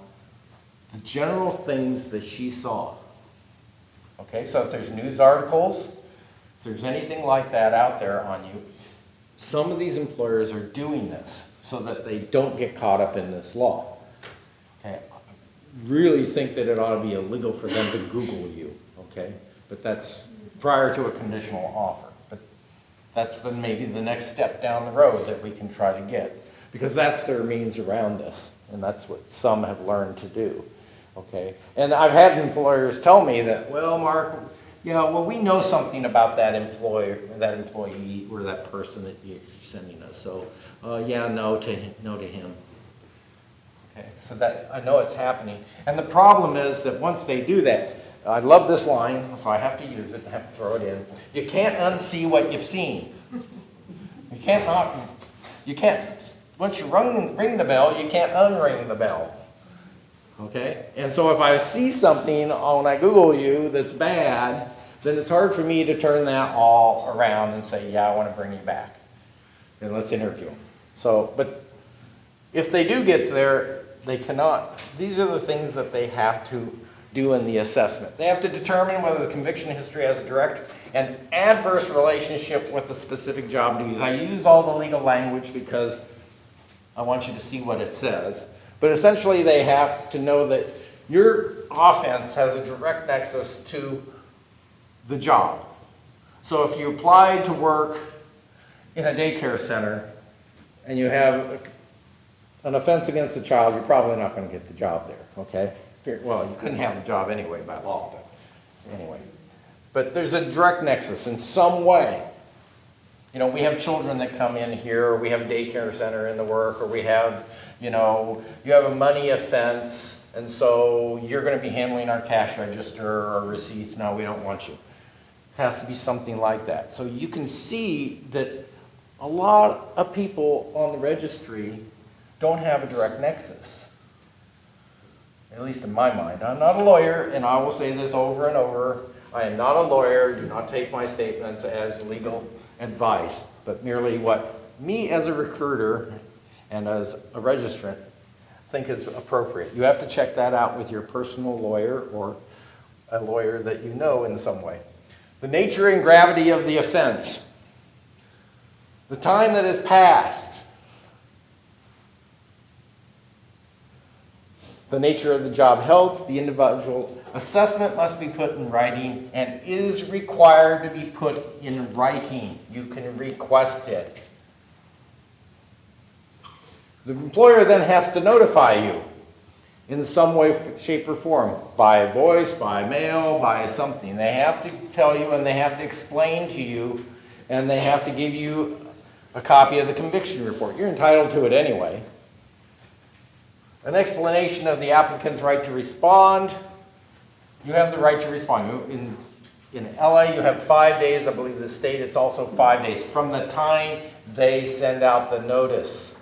the general things that she saw. Okay, so if there's news articles, if there's anything like that out there on you, some of these employers are doing this so that they don't get caught up in this law. Okay, I really think that it ought to be illegal for them to Google you. Okay, but that's prior to a conditional offer. But that's then maybe the next step down the road that we can try to get, because that's their means around this, and that's what some have learned to do. Okay, and I've had employers tell me that, well, Mark, yeah, well, we know something about that employee, or that person that you're sending us. So, yeah, no to him. Okay, so that I know it's happening, and the problem is that once they do that, I love this line, so I have to use it, I have to throw it in. You can't unsee what you've seen. You can't, once you ring the bell, you can't unring the bell. Okay? And so if I see something when I Google you that's bad, then it's hard for me to turn that all around and say, yeah, I want to bring you back. And let's interview them. So, but if they do get there, they cannot, these are the things that they have to do in the assessment. They have to determine whether the conviction history has a direct and adverse relationship with the specific job duties. I use all the legal language because I want you to see what it says. But essentially they have to know that your offense has a direct nexus to the job. So if you applied to work in a daycare center and you have an offense against a child, you're probably not going to get the job there, okay? Well, you couldn't have the job anyway by law, but anyway. But there's a direct nexus in some way. You know, we have children that come in here, or we have a daycare center in the work, or we have, you know, you have a money offense, and so you're going to be handling our cash register or receipts. No, we don't want you. It has to be something like that. So you can see that a lot of people on the registry don't have a direct nexus. At least in my mind. I'm not a lawyer, and I will say this over and over. I am not a lawyer. Do not take my statements as legal advice, but merely what me as a recruiter and as a registrant think is appropriate. You have to check that out with your personal lawyer or a lawyer that you know in some way. The nature and gravity of the offense. The time that has passed. The nature of the job held, the individual assessment must be put in writing and is required to be put in writing. You can request it. The employer then has to notify you in some way, shape, or form, by voice, by mail, by something. They have to tell you and they have to explain to you and they have to give you a copy of the conviction report. You're entitled to it anyway. An explanation of the applicant's right to respond. You have the right to respond. In LA, you have 5 days. I believe the state, it's also 5 days from the time they send out the notice.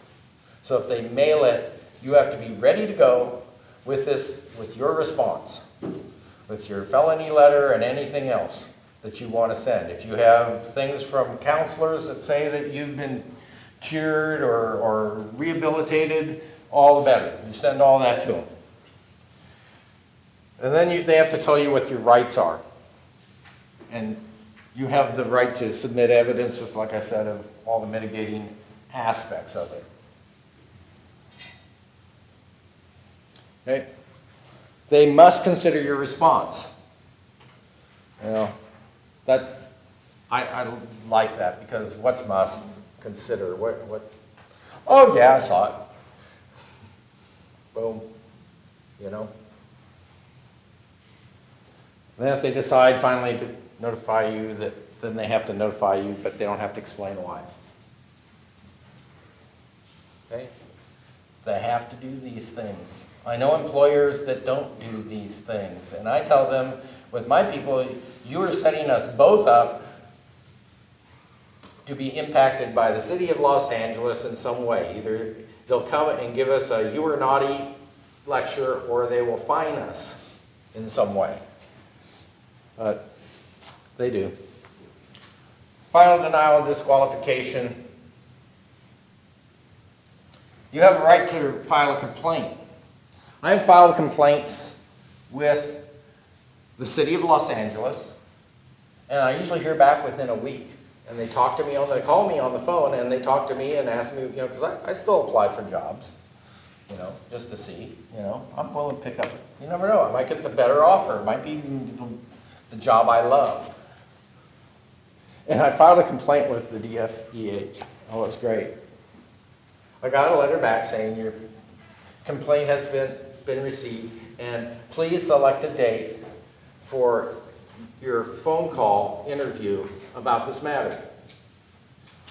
So if they mail it, you have to be ready to go with your response, with your felony letter and anything else that you want to send. If you have things from counselors that say that you've been cured or rehabilitated, all the better. You send all that to them. And then they have to tell you what your rights are. And you have the right to submit evidence, just like I said, of all the mitigating aspects of it. Okay? They must consider your response. You know, that's, I like that, because what's must consider? What? Oh yeah, I saw it. Boom. You know? Then if they decide finally to notify you, then they have to notify you, but they don't have to explain why. Okay? They have to do these things. I know employers that don't do these things, and I tell them, with my people, you are setting us both up to be impacted by the city of Los Angeles in some way. Either they'll come and give us a "you are naughty" lecture, or they will fine us in some way. But they do. Final denial of disqualification. You have a right to file a complaint. I have filed complaints with the city of Los Angeles, and I usually hear back within a week. And they talk to me they call me on the phone, and they talk to me and ask me, because I still apply for jobs, just to see, I'm willing to pick up. You never know, I might get the better offer. It might be the job I love. And I filed a complaint with the DFEH. Oh, it's great. I got a letter back saying your complaint has been received, and please select a date for your phone call interview about this matter.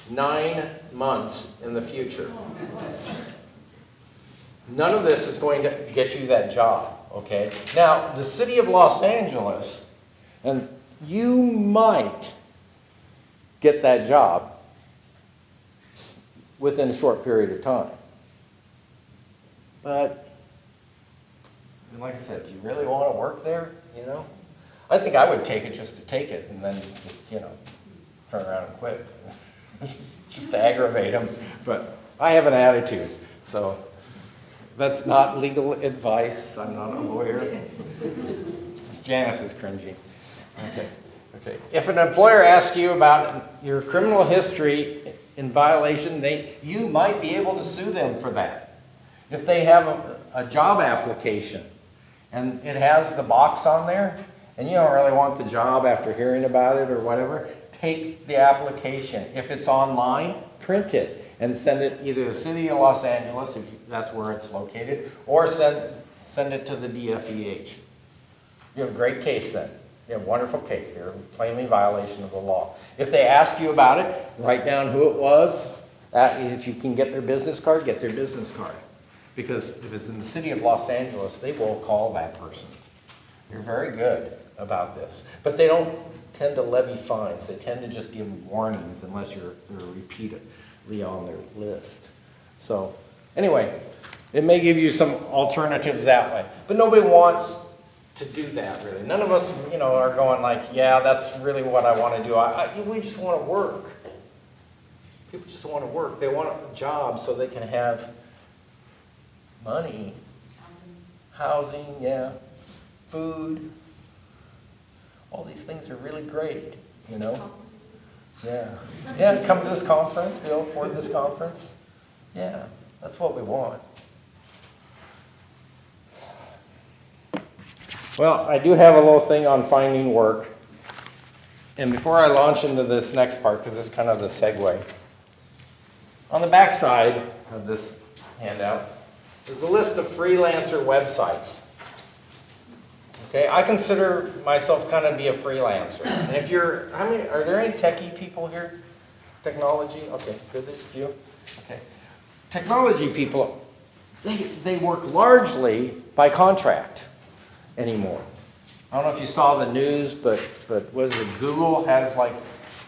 9 months in the future. None of this is going to get you that job. okay? Now, the city of Los Angeles, and you might get that job within a short period of time. But, like I said, do you really want to work there, you know? I think I would take it just to take it and then just, you know, turn around and quit. just to aggravate them. But I have an attitude, so that's not legal advice. I'm not a lawyer. Just Janice is cringy. Okay. Okay. If an employer asks you about your criminal history in violation, you might be able to sue them for that. If they have a job application and it has the box on there, and you don't really want the job after hearing about it or whatever, take the application. If it's online, print it and send it either to the city of Los Angeles, if that's where it's located, or send it to the DFEH. You have a great case then. You have a wonderful case. They're plainly in violation of the law. If they ask you about it, write down who it was. If you can get their business card, get their business card. Because if it's in the city of Los Angeles, they will call that person. You're very good about this. But they don't tend to levy fines. They tend to just give warnings unless they're repeatedly on their list. So anyway, it may give you some alternatives that way. But nobody wants to do that, really. None of us, you know, are going like, yeah, that's really what I want to do. We just want to work. People just want to work. They want a job so they can have money, housing, yeah, food. All these things are really great, you know. Yeah. Yeah, come to this conference, be able to afford this conference. Yeah, that's what we want. Well, I do have a little thing on finding work. And before I launch into this next part, because this is kind of the segue, on the back side of this handout is a list of freelancer websites. Okay, I consider myself kind of be a freelancer. And if you're, are there any techie people here? Technology? Okay, good, there's a few. Okay. Technology people, they work largely by contract anymore. I don't know if you saw the news, but was it Google has like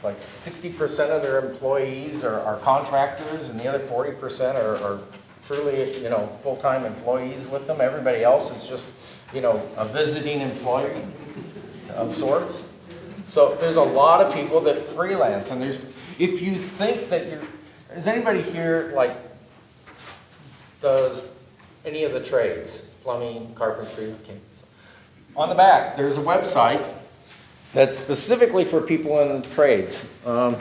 60% of their employees are contractors, and the other 40% are truly, you know, full-time employees with them. Everybody else is just, you know, a visiting employee of sorts. So there's a lot of people that freelance, and if you think that is anybody here like does any of the trades? Plumbing, carpentry, okay. On the back, there's a website that's specifically for people in the trades. I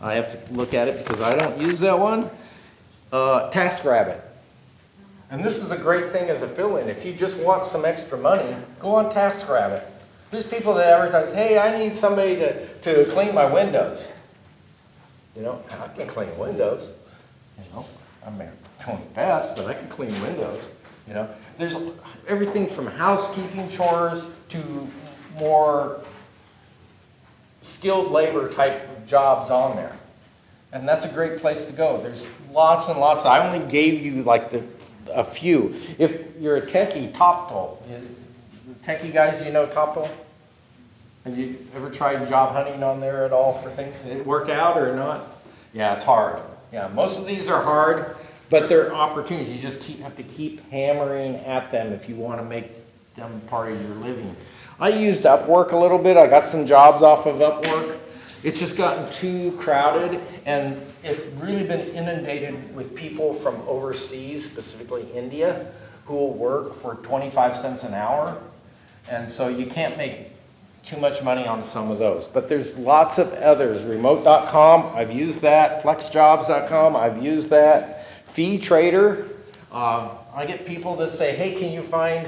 have to look at it because I don't use that one. TaskRabbit. And this is a great thing as a fill-in. If you just want some extra money, go on TaskRabbit. There's people that advertise, hey, I need somebody to clean my windows. You know, I can clean windows. You know, I'm doing the best, but I can clean windows. You know, there's everything from housekeeping chores to more skilled labor type jobs on there. And that's a great place to go. There's lots and lots. I only gave you like a few. If you're a techie, TopTool. The techie guys, you know TopTool? Have you ever tried job hunting on there at all for things? Did it work out or not? Yeah, it's hard. Yeah, most of these are hard, but they're opportunities. You just have to keep hammering at them if you want to make them part of your living. I used Upwork a little bit. I got some jobs off of Upwork. It's just gotten too crowded, and it's really been inundated with people from overseas, specifically India, who will work for 25 cents an hour. And so you can't make too much money on some of those. But there's lots of others. Remote.com, I've used that. Flexjobs.com, I've used that. FeeTrader, I get people that say, hey, can you find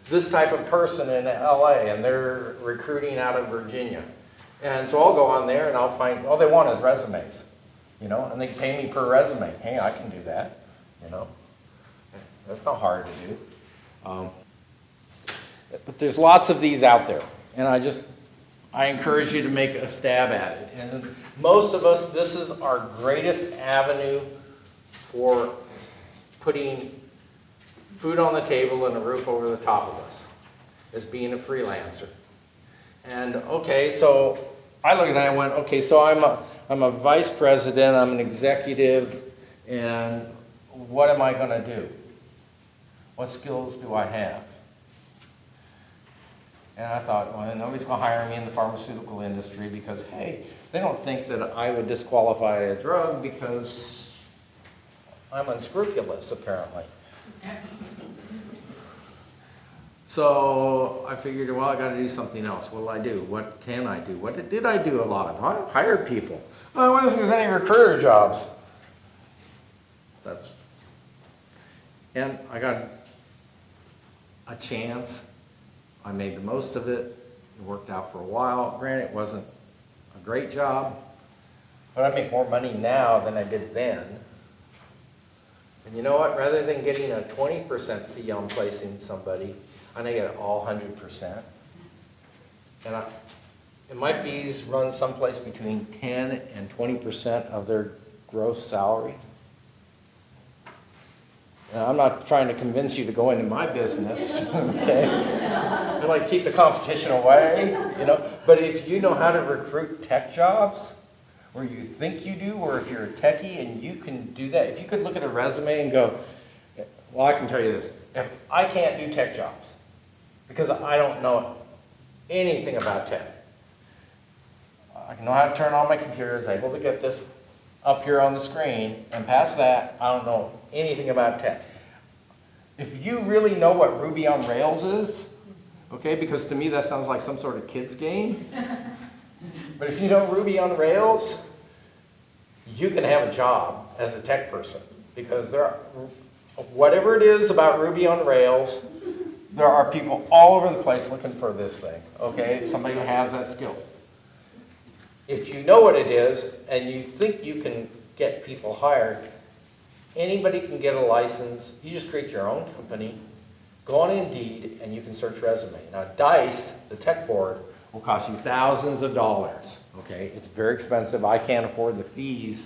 this type of person in LA? And they're recruiting out of Virginia. And so I'll go on there and I'll find, all they want is resumes, you know, and they pay me per resume. Hey, I can do that, you know. That's not hard to do. But there's lots of these out there. And I encourage you to make a stab at it. And most of us, this is our greatest avenue for putting food on the table and a roof over the top of us as being a freelancer. And okay, so I looked at it and I went, okay, so I'm a vice president, I'm an executive, and what am I going to do? What skills do I have? And I thought, well, nobody's going to hire me in the pharmaceutical industry because, hey, they don't think that I would disqualify a drug because I'm unscrupulous, apparently. So I figured, well, I got to do something else. What will I do? What can I do? What did I do a lot of? I hired people. I wonder if there's any recruiter jobs. And I got a chance. I made the most of it. It worked out for a while. Granted, it wasn't a great job, but I make more money now than I did then. And you know what? Rather than getting a 20% fee on placing somebody, I'm going to get all 100%. And my fees run someplace between 10 and 20% of their gross salary. Now, I'm not trying to convince you to go into my business, okay? I like to keep the competition away, you know. But if you know how to recruit tech jobs, or you think you do, or if you're a techie and you can do that, if you could look at a resume and go, well, I can tell you this, if I can't do tech jobs because I don't know anything about tech. I know how to turn on my computer, I was able to get this up here on the screen, and past that, I don't know anything about tech. If you really know what Ruby on Rails is, okay, because to me that sounds like some sort of kid's game, but if you know Ruby on Rails, you can have a job as a tech person, because whatever it is about Ruby on Rails, there are people all over the place looking for this thing, okay, somebody who has that skill. If you know what it is and you think you can get people hired, anybody can get a license. You just create your own company, go on Indeed, and you can search resume. Now DICE, the tech board, will cost you thousands of dollars. Okay, it's very expensive. I can't afford the fees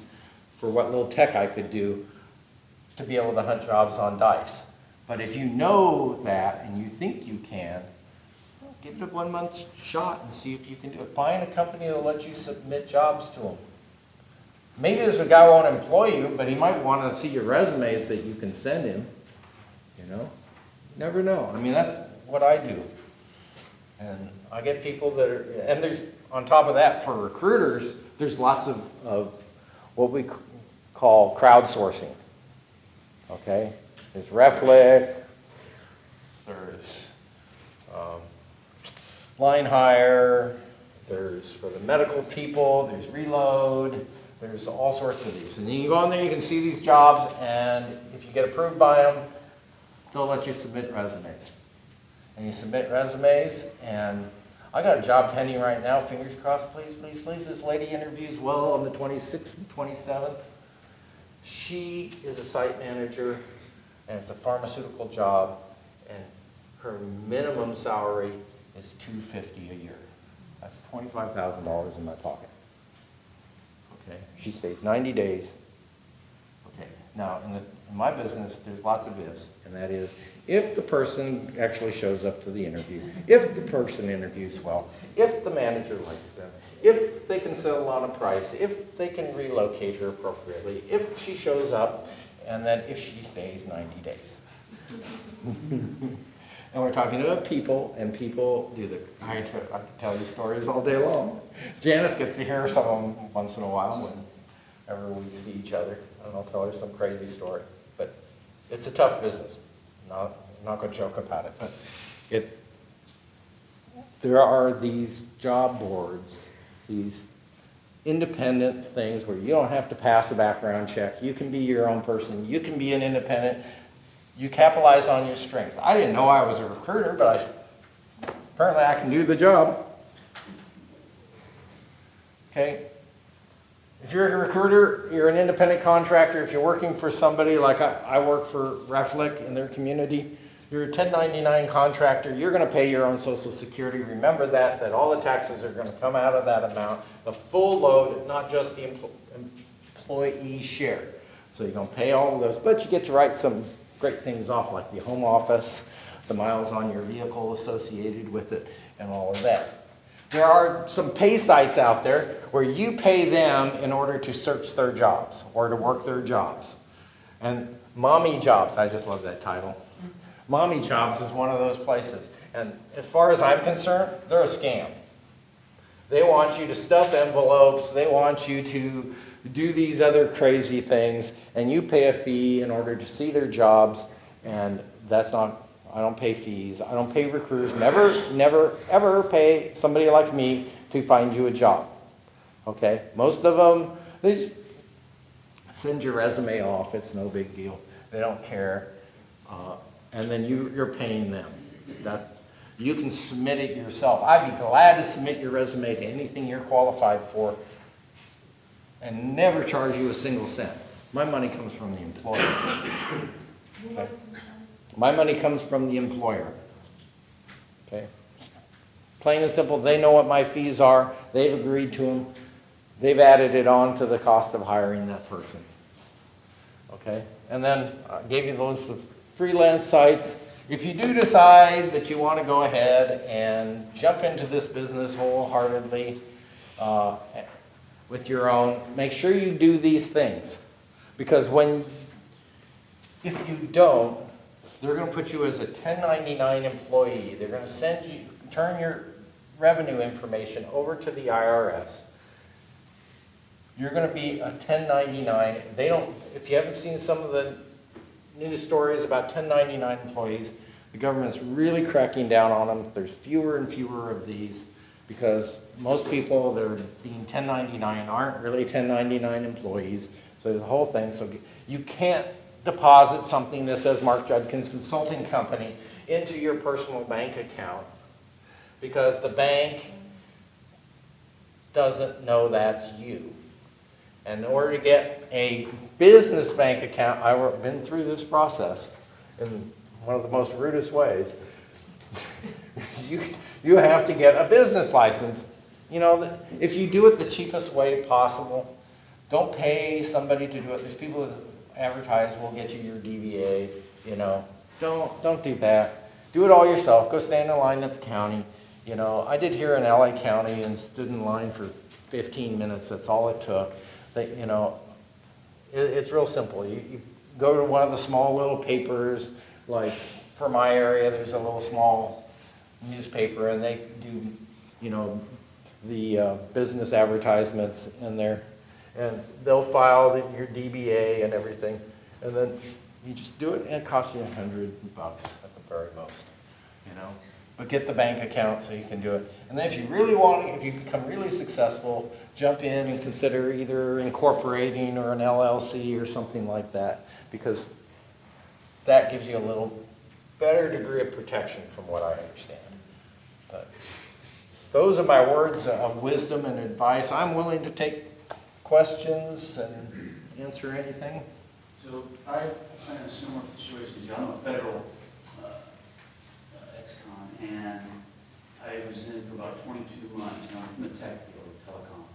for what little tech I could do to be able to hunt jobs on DICE. But if you know that and you think you can, give it a 1 month shot and see if you can do it. Find a company that'll let you submit jobs to them. Maybe there's a guy who won't employ you, but he might want to see your resumes that you can send him. You know? Never know. I mean, that's what I do. And I get people that are, and there's, on top of that, for recruiters, there's lots of what we call crowdsourcing. Okay? There's Reflick, there's Line Hire, there's for the medical people, there's Reload, there's all sorts of these. And you can go on there, you can see these jobs, and if you get approved by them, they'll let you submit resumes. And you submit resumes, and I got a job pending right now, fingers crossed, please, please, please. This lady interviews well on the 26th and 27th. She is a site manager, and it's a pharmaceutical job, and her minimum salary is $250 a year. That's $25,000 in my pocket. Okay, she stays 90 days. Okay, now in my business, there's lots of ifs, and that is if the person actually shows up to the interview, if the person interviews well, if the manager likes them, if they can settle on a price, if they can relocate her appropriately, if she shows up, and then if she stays 90 days. And we're talking about people, and people do I can tell you stories all day long. Janice gets to hear some of them once in a while whenever we see each other, and I'll tell her some crazy story. But it's a tough business. I'm not going to joke about it, but there are these job boards, these independent things where you don't have to pass a background check. You can be your own person. You can be an independent. You capitalize on your strength. I didn't know I was a recruiter, but apparently I can do the job. Okay? If you're a recruiter, you're an independent contractor. If you're working for somebody like I work for Reflick in their community, you're a 1099 contractor. You're going to pay your own Social Security. Remember that all the taxes are going to come out of that amount. The full load, not just the employee share. So you're going to pay all of those, but you get to write some great things off, like the home office, the miles on your vehicle associated with it, and all of that. There are some pay sites out there where you pay them in order to search their jobs or to work their jobs. And Mommy Jobs, I just love that title. Mommy Jobs is one of those places. And as far as I'm concerned, they're a scam. They want you to stuff envelopes, they want you to do these other crazy things, and you pay a fee in order to see their jobs, and that's not, I don't pay fees, I don't pay recruiters, never, ever pay somebody like me to find you a job, okay? Most of them, they just send your resume off, it's no big deal, they don't care, and then you're paying them. You can submit it yourself. I'd be glad to submit your resume to anything you're qualified for and never charge you a single cent. My money comes from the employer. Okay? My money comes from the employer. Okay? Plain and simple, they know what my fees are. They've agreed to them. They've added it on to the cost of hiring that person. Okay? And then I gave you the list of freelance sites. If you do decide that you want to go ahead and jump into this business wholeheartedly with your own, make sure you do these things. Because if you don't, they're going to put you as a 1099 employee. They're going to turn your revenue information over to the IRS. You're going to be a 1099. If you haven't seen some of the news stories about 1099 employees, the government's really cracking down on them. There's fewer and fewer of these because most people that are being 1099 aren't really 1099 employees. So the whole thing, so you can't deposit something that says Mark Judkins Consulting Company into your personal bank account because the bank doesn't know that's you. And in order to get a business bank account, I've been through this process in one of the most rudest ways. You have to get a business license. You know, if you do it the cheapest way possible, don't pay somebody to do it. There's people that advertise, we'll get you your DBA, you know. Don't do that. Do it all yourself. Go stand in line at the county. You know, I did here in LA County and stood in line for 15 minutes. That's all it took. You know, it's real simple. You go to one of the small little papers, like for my area, there's a little small newspaper, and they do, you know, the business advertisements in there, and they'll file your DBA and everything, and then you just do it, and it costs you $100 at the very most, you know. But get the bank account so you can do it. And then if you really want, if you become really successful, jump in and consider either incorporating or an LLC or something like that, because that gives you a little better degree of protection from what I understand. But those are my words of wisdom and advice. I'm willing to take questions and answer anything. So I'm in a similar situation as you. I'm a federal ex-con, and I was in for about 22 months, you know, from the tech field of telecom.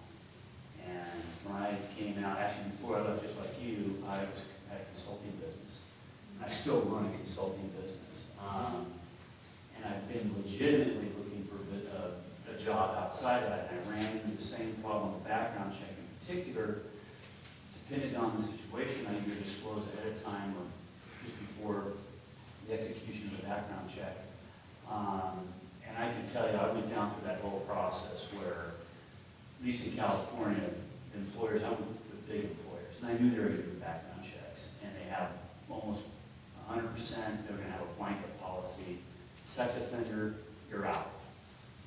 And when I came out, actually before I left, just like you, I had a consulting business. I still run a consulting business. And I've been legitimately looking for a job outside of that, and I ran into the same problem with background check in particular. Depending on the situation, I either disclose ahead of time or just before the execution of the background check. And I can tell you, I went down through that whole process where, at least in California, employers, I went with big employers, and I knew they were doing background checks, and they have almost 100%, they're going to have a blanket policy. Sex offender, you're out.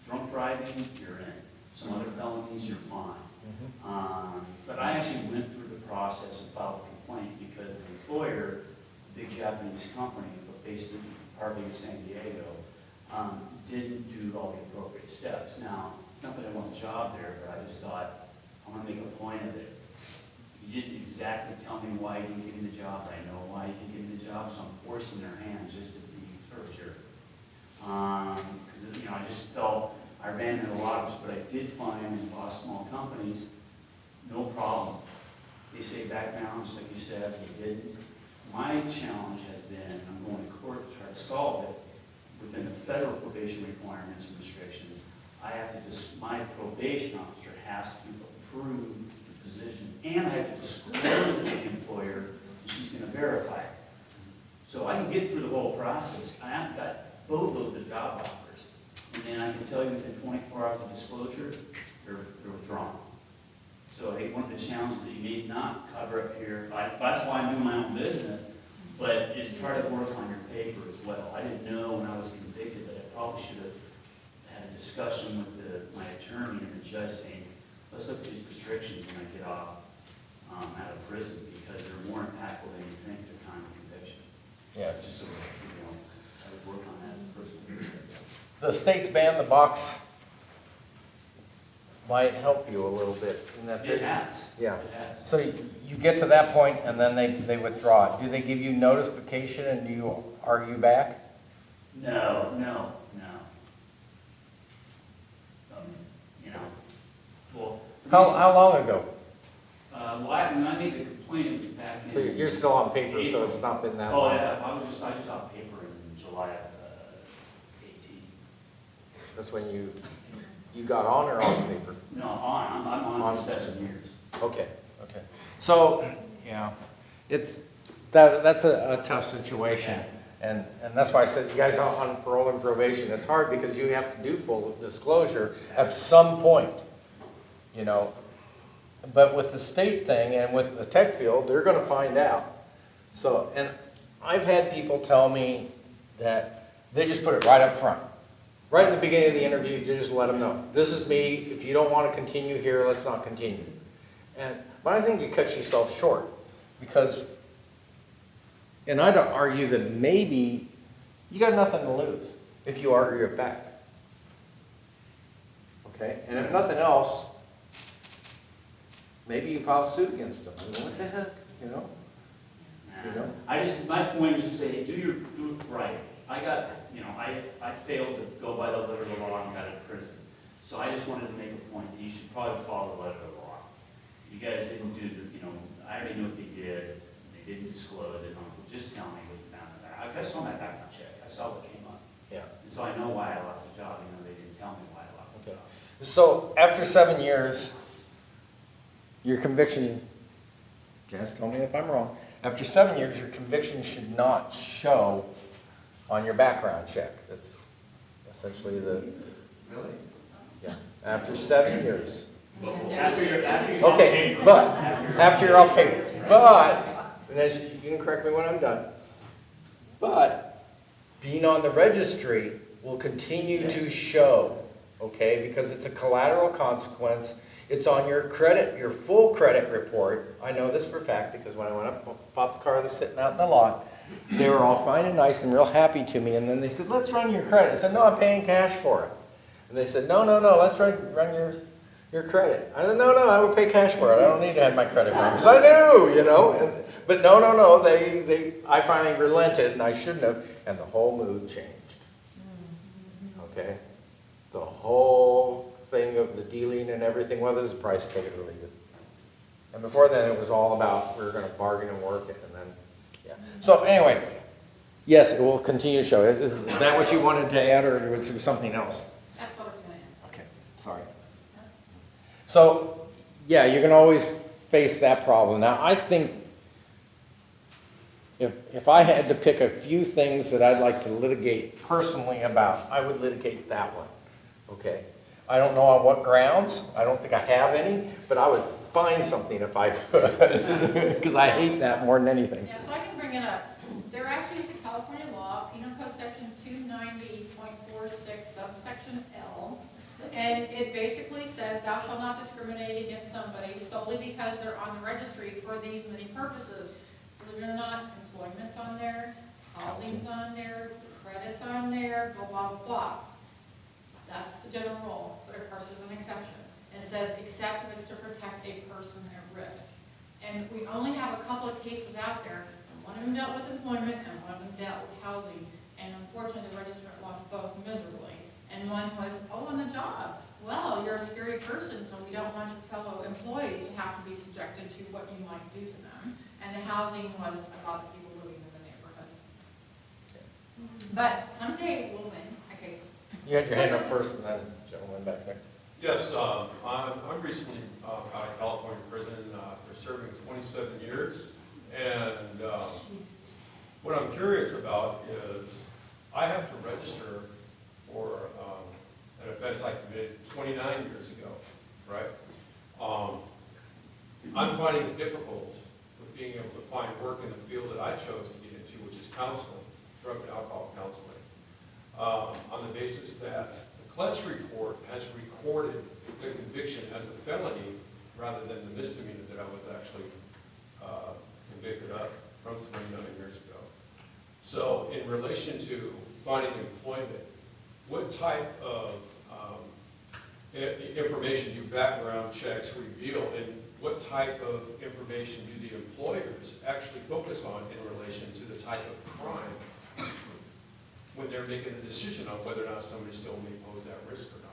Drunk driving, you're in. Some other felonies, you're fine. But I actually went through the process and filed a complaint because the employer, a big Japanese company, but based in partly in San Diego, didn't do all the appropriate steps. Now, it's not that I want a job there, but I just thought, I want to make a point of it. You didn't exactly tell me why you didn't give me the job. I know why you didn't give me the job, so I'm forcing their hands just to be sort of a jerk. You know, I just felt I ran into a lot of this, but I did find in a lot of small companies, no problem. They say background, just like you said, you didn't. My challenge has been, I'm going to court to try to solve it within the federal probation requirements and restrictions. I have to my probation officer has to approve the position, and I have to disclose it to the employer, and she's going to verify it. So I can get through the whole process. I have got both those of job offers, and then I can tell you within 24 hours of disclosure, they're withdrawn. So I think one of the challenges that you may not cover up here, that's why I'm doing my own business, but is try to work on your paper as well. I didn't know when I was convicted that I probably should have had a discussion with my attorney and the judge saying, let's look at these restrictions when I get off out of prison, because they're more impactful than you think at the time of conviction. Yeah. It's just, I would work on that personally. The state's ban the box might help you a little bit in that. It has. Yeah. It has. So you get to that point and then they withdraw it. Do they give you notification and are you back? No. Well. How long ago? When I made the complaint, it was back in. So you're still on paper, so it's not been that Oh, long? yeah, I just off paper in July of 18. That's when you got on or off paper? No, I'm on for 7 years. Okay. So, yeah, that's a tough situation. And that's why I said you guys are on parole and probation. It's hard because you have to do full disclosure at some point, But with the state thing and with the tech field, they're gonna find out. So, and I've had people tell me that they just put it right up front. Right at the beginning of the interview, you just let them know, this is me, if you don't want to continue here, let's not continue. But I think you cut yourself short, because, and I'd argue that maybe you got nothing to lose if you argue it back. Okay, and if nothing else, maybe you file a suit against them. What the heck, My point is to say, do it right. I failed to go by the letter of the law and got out of prison. So I just wanted to make a point that you should probably follow the letter of the law. You guys didn't do I already knew what they did. They didn't disclose it. Just tell me what you found in there. I saw my background check. I saw what came up. Yeah. And so I know why I lost the job. They didn't tell me why I lost the job. So after 7 years, your conviction, Janice, tell me if I'm wrong, after 7 years, your conviction should not show on your background check. That's essentially Really? yeah, after 7 years. After you're Okay, but, after you're off paper. But, and as you can correct me when I'm done, but being on the registry will continue to show, okay, because it's a collateral consequence. It's on your credit, your full credit report. I know this for a fact because when I went up and bought the car that's sitting out in the lot, they were all fine and nice and real happy to me. And then they said, let's run your credit. I said, no, I'm paying cash for it. And they said, no, let's run your credit. I said, no, I would pay cash for it. I don't need to have my credit card. Because I knew, but no, I finally relented, and I shouldn't have, and the whole mood changed. Okay? The whole thing of the dealing and everything, well, there's a price, take it or leave it. And before then, it was all about we were going to bargain and work it, and then, yeah. So anyway, yes, it will continue to show. Is that what you wanted to add, or was there something else? That's what I was going to add. Okay, sorry. So, yeah, you're going to always face that problem. Now, I think if I had to pick a few things that I'd like to litigate personally about, I would litigate that one, okay? I don't know on what grounds. I don't think I have any, but I would find something if I could, because I hate that more than anything. Yeah, so I can bring it up. There actually is a California law, Penal Code Section 290.46, subsection L, and it basically says, thou shalt not discriminate against somebody solely because they're on the registry for these many purposes. Believe it or not, employment's on there, housing's on there, credit's on there, blah, blah, blah. That's the general rule, but of course there's an exception. It says, except if it's to protect a person at risk. And we only have a couple of cases out there, and one of them dealt with employment and one of them dealt with housing. And unfortunately, the registrant lost both miserably. And one was, on the job. Well, you're a scary person, so we don't want your fellow employees to have to be subjected to what you might do to them. And the housing was about the people who But someday we'll win, I guess. You had your hand up first and then gentleman back there. Yes, I'm recently out of California prison for serving 27 years. And what I'm curious about is I have to register for an offense I committed 29 years ago, right? I'm finding it difficult with being able to find work in the field that I chose to get into, which is counseling, drug and alcohol counseling, on the basis that the Clutch report has recorded the conviction as a felony rather than the misdemeanor that I was actually convicted of from 29 years ago. So in relation to finding employment, what type of information do background checks reveal, and what type of information do the employers actually focus on in relation to the type of crime when they're making a decision on whether or not somebody still may pose that risk or not?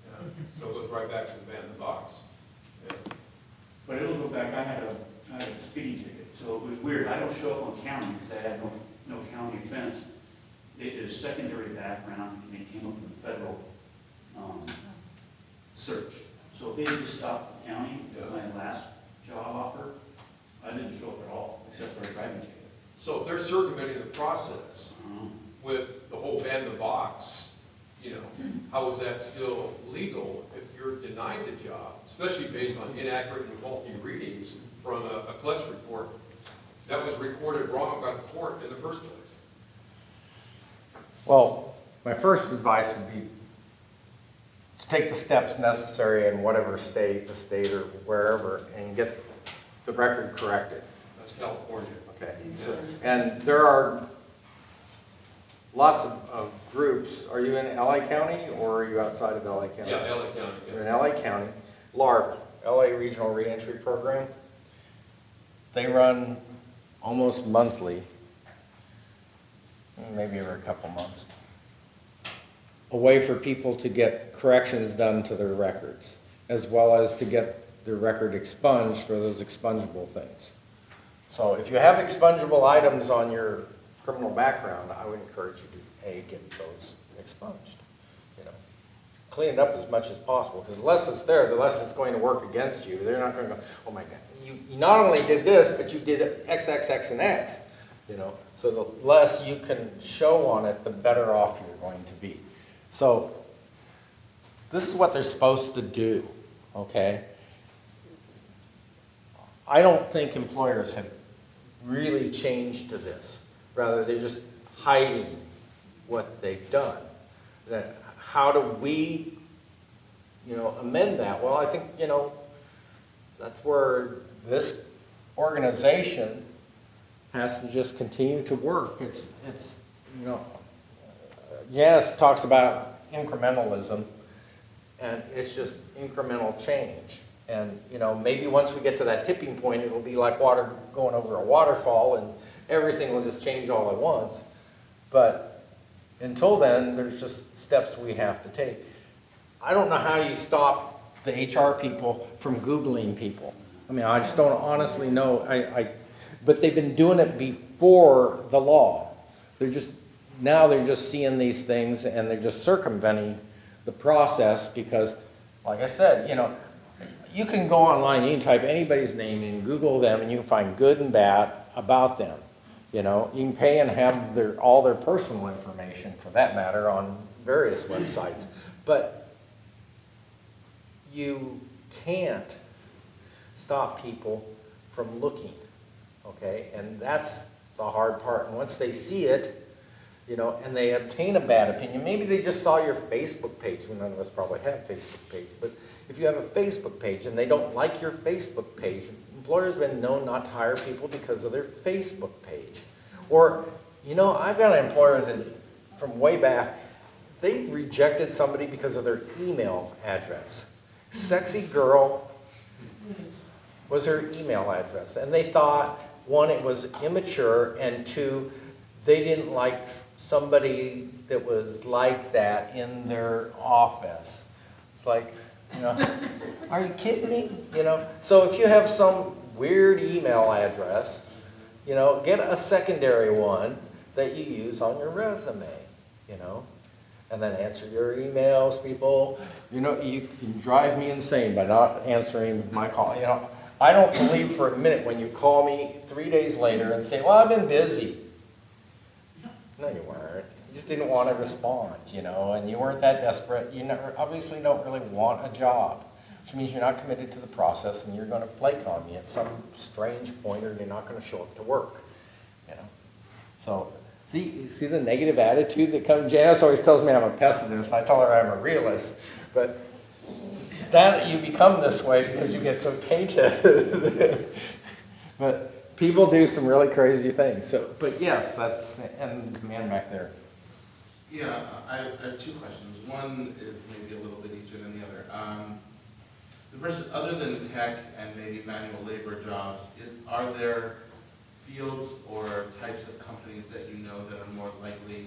Yeah, so it goes right back to the man in the box. Yeah. But it'll go back, I had a speeding ticket, so it was weird. I don't show up on county because I had no county offense. They did a secondary background and they came up with a federal search. So if they had just stopped the county, my last job offer, I didn't show up at all, except for a driving ticket. So if they're circumventing the process with the whole ban in the box, you know, how is that still legal if you're denied the job, especially based on inaccurate and faulty readings from a Clutch report that was recorded wrong by the court in the first place? Well, my first advice would be to take the steps necessary in whatever state, the state or wherever, and get the record corrected. That's California. Okay. So, and there are lots of groups. Are you in LA County or are you outside of LA County? Yeah, LA County. You're Yeah. in LA County. LARP, LA Regional Reentry Program. They run almost monthly, maybe every couple months, a way for people to get corrections done to their records, as well as to get their record expunged for those expungible things. So if you have expungible items on your criminal background, I would encourage you to, A, get those expunged. You know, clean it up as much as possible, because the less it's there, the less it's going to work against you. They're not going to go, oh my God, you not only did this, but you did X, X, X, and X. You know, so the less you can show on it, the better off you're going to be. So this is what they're supposed to do, okay? I don't think employers have really changed to this. Rather, they're just hiding what they've done. That, how do we, you know, amend that? Well, I think, you know, that's where this organization has to just continue to work. It's you know, Janice talks about incrementalism, and it's just incremental change. And, you know, maybe once we get to that tipping point, it'll be like water going over a waterfall, and everything will just change all at once. But until then, there's just steps we have to take. I don't know how you stop the HR people from Googling people. I mean, I just don't honestly know. But they've been doing it before the law. Now they're just seeing these things and they're just circumventing the process because, like I said, you know, you can go online, you can type anybody's name in, Google them, and you can find good and bad about them. You know, you can pay and have all their personal information, for that matter, on various websites. But you can't stop people from looking, okay? And that's the hard part. And once they see it, you know, and they obtain a bad opinion, maybe they just saw your Facebook page. Well, none of us probably have a Facebook page, but if you have a Facebook page and they don't like your Facebook page, employers have been known not to hire people because of their Facebook page. Or, you know, I've got an employer that, from way back, they rejected somebody because of their email address. Sexy girl was her email address. And they thought, one, it was immature, and two, they didn't like somebody that was like that in their office. It's like, you know, are you kidding me? You know, so if you have some weird email address, you know, get a secondary one that you use on your resume, you know, and then answer your emails, people. You know, you can drive me insane by not answering my call. You know, I don't believe for a minute when you call me 3 days later and say, well, I've been busy. No, you weren't. You just didn't want to respond, you know, and you weren't that desperate. You never, obviously don't really want a job, which means you're not committed to the process and you're going to flake on me at some strange point or you're not going to show up to work, you know. So, see the negative attitude that comes. Janice always tells me I'm a pessimist. I tell her I'm a realist, but that you become this way because you get so tainted. But people do some really crazy things. So, but yes, that's, and the man back there. Yeah, I have two questions. One is maybe a little bit easier than the other. The first, other than tech and maybe manual labor jobs, are there fields or types of companies that you know that are more likely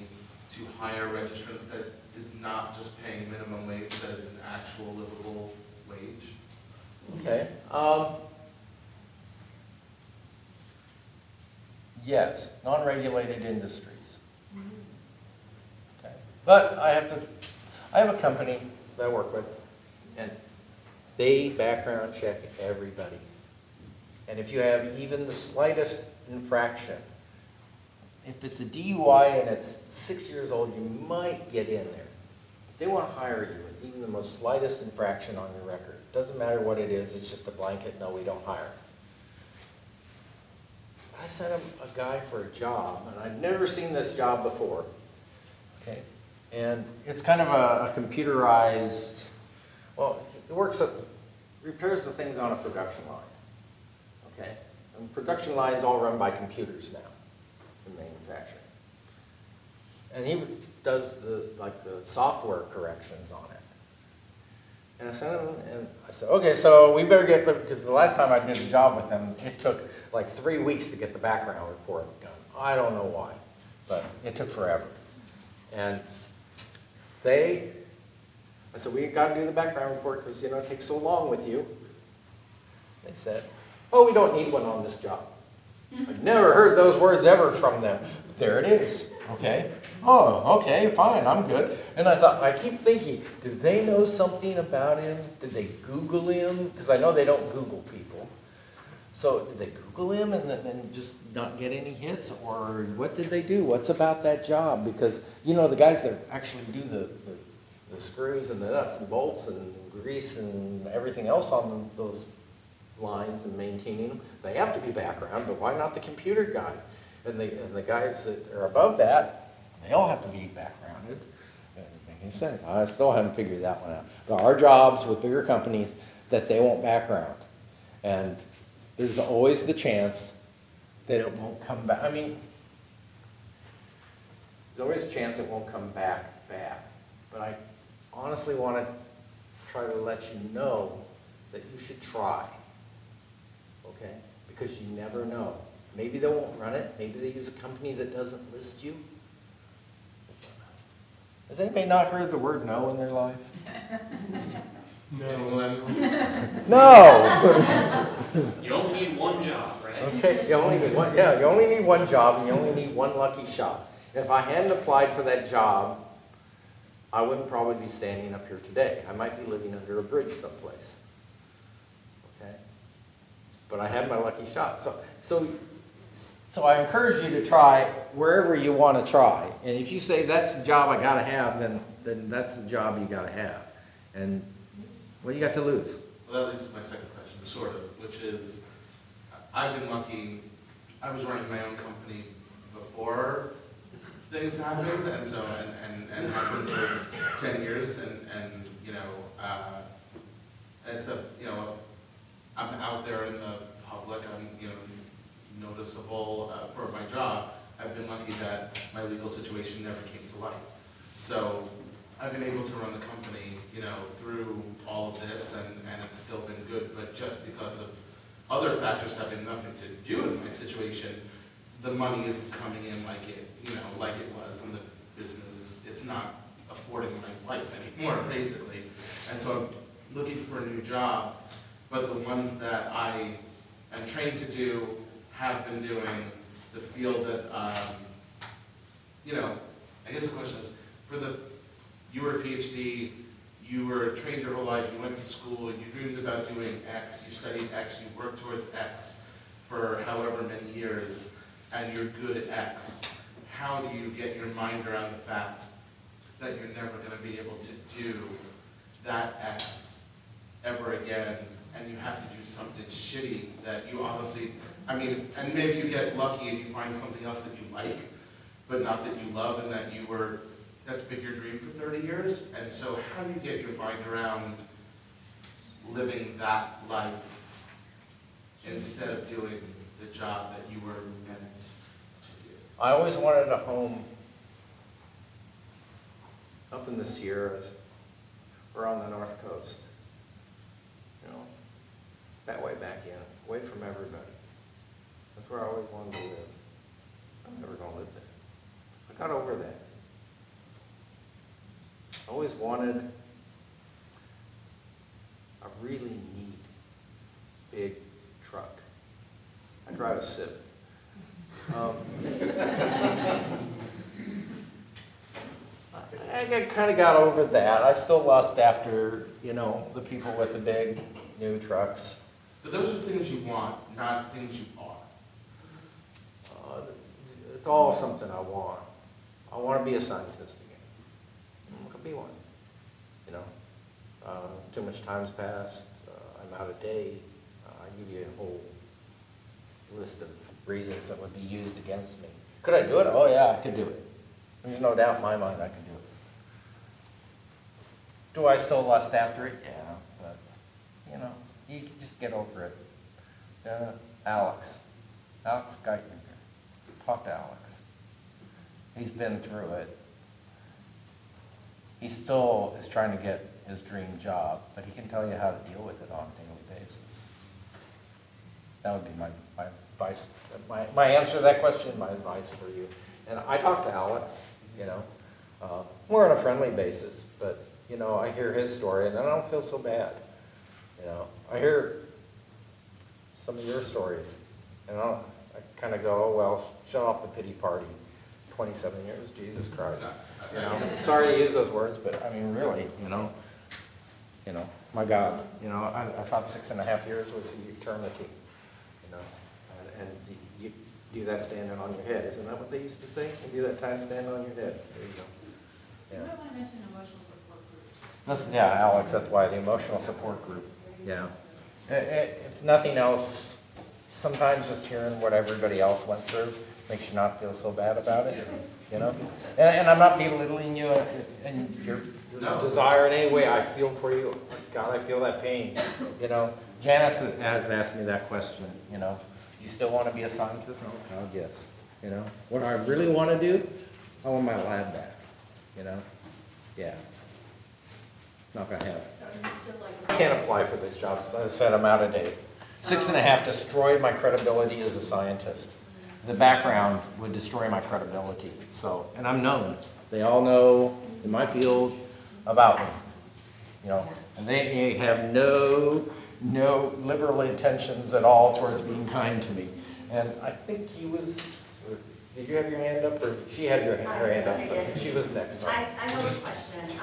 to hire registrants that is not just paying minimum wage, that is an actual livable wage? Okay. Yes, non-regulated industries. Okay. But I have a company that I work with, and they background check everybody. And if you have even the slightest infraction, if it's a DUI and it's 6 years old, you might get in there. They want to hire you with even the most slightest infraction on your record. Doesn't matter what it is, it's just a blanket, no, we don't hire. I sent him a guy for a job, and I'd never seen this job before. Okay, and it's kind of a computerized, well, it repairs the things on a production line. Okay, and production lines all run by computers now in manufacturing. And he does the software corrections on it. And I sent him, and I said, okay, so we better get because the last time I did a job with him, it took like 3 weeks to get the background report done. I don't know why, but it took forever. And I said, we got to do the background report because, you know, it takes so long with you. They said, oh, we don't need one on this job. I've never heard those words ever from them. There it is. Okay. Oh, okay, fine, I'm good. And I keep thinking, do they know something about him? Did they Google him? Because I know they don't Google people. So did they Google him and then just not get any hits? Or what did they do? What's about that job? Because, you know, the guys that actually do the screws and the nuts and bolts and grease and everything else on those lines and maintaining them, they have to be background, but why not the computer guy? And the guys that are above that, they all have to be backgrounded. Doesn't make any sense. I still haven't figured that one out. There are jobs with bigger companies that they won't background. And there's always the chance that it won't come back. I mean, there's always a chance it won't come back bad. But I honestly want to try to let you know that you should try. Okay? Because you never know. Maybe they won't run it. Maybe they use a company that doesn't list you. Has anybody not heard the word no in their life? No. No! You only need one job, right? Okay, you only need one, yeah, you only need one job and you only need one lucky shot. And if I hadn't applied for that job, I wouldn't probably be standing up here today. I might be living under a bridge someplace. Okay? But I had my lucky shot. So I encourage you to try wherever you want to try. And if you say that's the job I got to have, then that's the job you got to have. And what do you got to lose? Well, that leads to my second question, sort of, which is, I've been lucky. I was running my own company before things happened, and so, and happened for 10 years, and you know, it's I'm out there in the public, I'm, you know, noticeable for my job. I've been lucky that my legal situation never came to light. So I've been able to run the company, you know, through all of this, and it's still been good, but just because of other factors having nothing to do with my situation, the money isn't coming in like it, like it was in the business. It's not affording my life anymore, basically. And so I'm looking for a new job, but the ones that I am trained to do, have been doing, the field that, I guess the question is, you were a PhD, you were trained your whole life, you went to school, you dreamed about doing X, you studied X, you worked towards X for however many years, and you're good at X. How do you get your mind around the fact that you're never going to be able to do that X ever again, and you have to do something shitty that you honestly, and maybe you get lucky and you find something else that you like, but not that you love, and that's been your dream for 30 years. And so how do you get your mind around living that life instead of doing the job that you were meant to do? I always wanted a home up in the Sierras or on the North Coast. That way back in, away from everybody. That's where I always wanted to live. I'm never going to live there. I got over that. I always wanted a really neat, big truck. I drive a Civic. I kind of got over that. I still lust after, the people with the big new trucks. But those are things you want, not things you are. It's all something I want. I want to be a scientist again. I could be one. Too much time's passed. I'm out of date. I give you a whole list of reasons that would be used against me. Could I do it? Oh yeah, I could do it. There's no doubt in my mind I could do it. Do I still lust after it? Yeah, but you can just get over it. Alex Geithner here. Talk to Alex. He's been through it. He still is trying to get his dream job, but he can tell you how to deal with it on a daily basis. That would be my advice, my answer to that question, my advice for you. And I talk to Alex, more on a friendly basis, but, I hear his story and I don't feel so bad. I hear some of your stories and I kind of go, oh, well, shut off the pity party. 27 years, Jesus Christ. Sorry to use those words, but really, my God, I thought 6.5 years was eternity, and you do that standing on your head. Isn't that what they used to say? You do that time standing on your head. There you go. You might want to mention emotional support groups. Alex, that's why the emotional support group. Yeah. If nothing else, sometimes just hearing what everybody else went through makes you not feel so bad about it, And I'm not belittling you and your desire in any way. I feel for you. God, I feel that pain, Janice has asked me that question, do you still want to be a scientist? Oh, God, yes. What I really want to do, I want my lab back, Yeah. Not going to happen. I can't apply for this job. As I said, I'm out of date. 6.5 destroyed my credibility as a scientist. The background would destroy my credibility. And I'm known. They all know in my field about me. And they have no liberal intentions at all towards being kind to me. And I think he was. Did you have your hand up, or she had her hand up? But she was next. I have a question.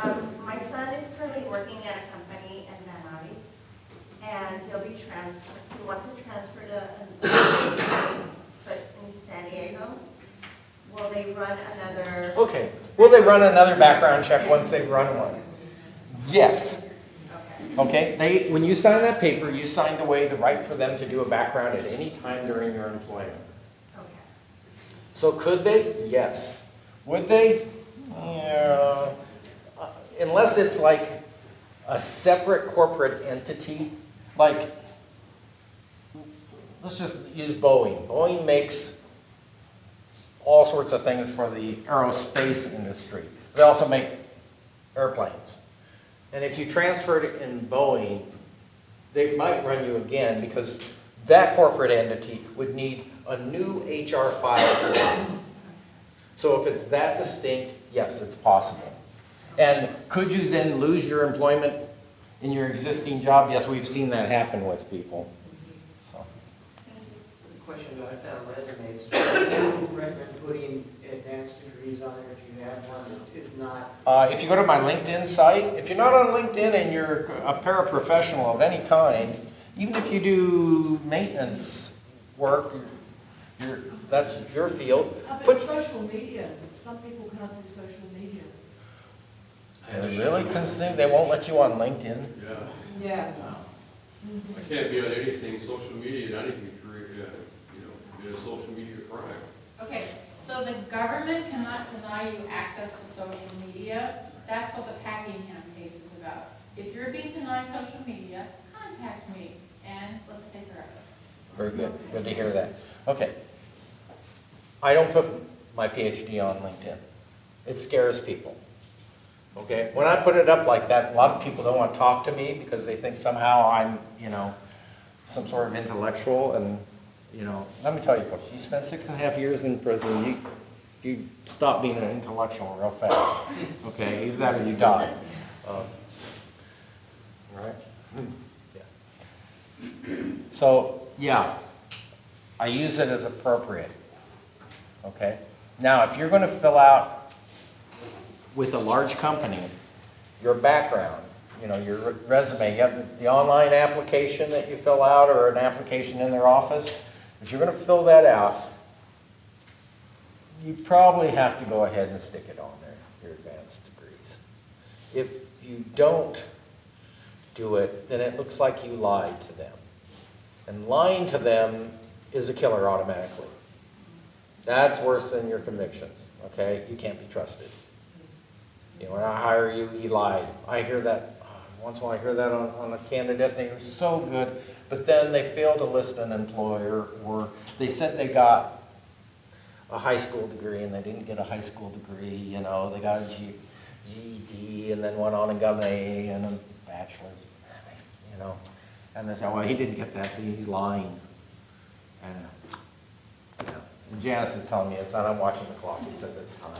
My son is currently working at a company in Manavis, and he'll be transferred. He wants to transfer to but in San Diego. Will they run another? Okay. Will they run another background check once they run one? Yes. Okay. When you sign that paper, you signed away the right for them to do a background at any time during your employment. So could they? Yes. Would they? Yeah. Unless it's like a separate corporate entity, like, let's just use Boeing. Boeing makes all sorts of things for the aerospace industry. They also make airplanes. And if you transferred it in Boeing, they might run you again because that corporate entity would need a new HR file for it. So if it's that distinct, yes, it's possible. And could you then lose your employment in your existing job? Yes, we've seen that happen with people. So, Question about resumes. I recommend putting advanced degrees on there if you have one that is not. if you go to my LinkedIn site, if you're not on LinkedIn and you're a paraprofessional of any kind, even if you do maintenance work, that's your field. But social media, some people cannot do social media. They really consume, they won't let you on LinkedIn. Yeah, Yeah. I can't be on anything, social media, and anything, be a social media crime. Okay, so the government cannot deny you access to social media. That's what the Packingham case is about. If you're being denied social media, contact me and let's take care of it. Very good, good to hear that. Okay. I don't put my PhD on LinkedIn. It scares people. Okay, when I put it up like that, a lot of people don't want to talk to me because they think somehow I'm, some sort of intellectual. And, let me tell you folks, you spend 6.5 years in prison, you stop being an intellectual real fast. Okay, either that or you die. All right? Yeah. So, yeah, I use it as appropriate. Okay? Now, if you're going to fill out with a large company, your background, your resume, you have the online application that you fill out or an application in their office. If you're going to fill that out, you probably have to go ahead and stick it on there, your advanced degrees. If you don't do it, then it looks like you lied to them. And lying to them is a killer automatically. That's worse than your convictions, okay? You can't be trusted. When I hire you, he lied. I hear that, once in a while I hear that on a candidate, they are so good, but then they fail to list an employer, or they said they got a high school degree and they didn't get a high school degree, they got a GED and then went on and got an A and a bachelor's, and they say, well, he didn't get that, so he's lying. And Janice is telling me it's not, I'm watching the clock, it says it's time.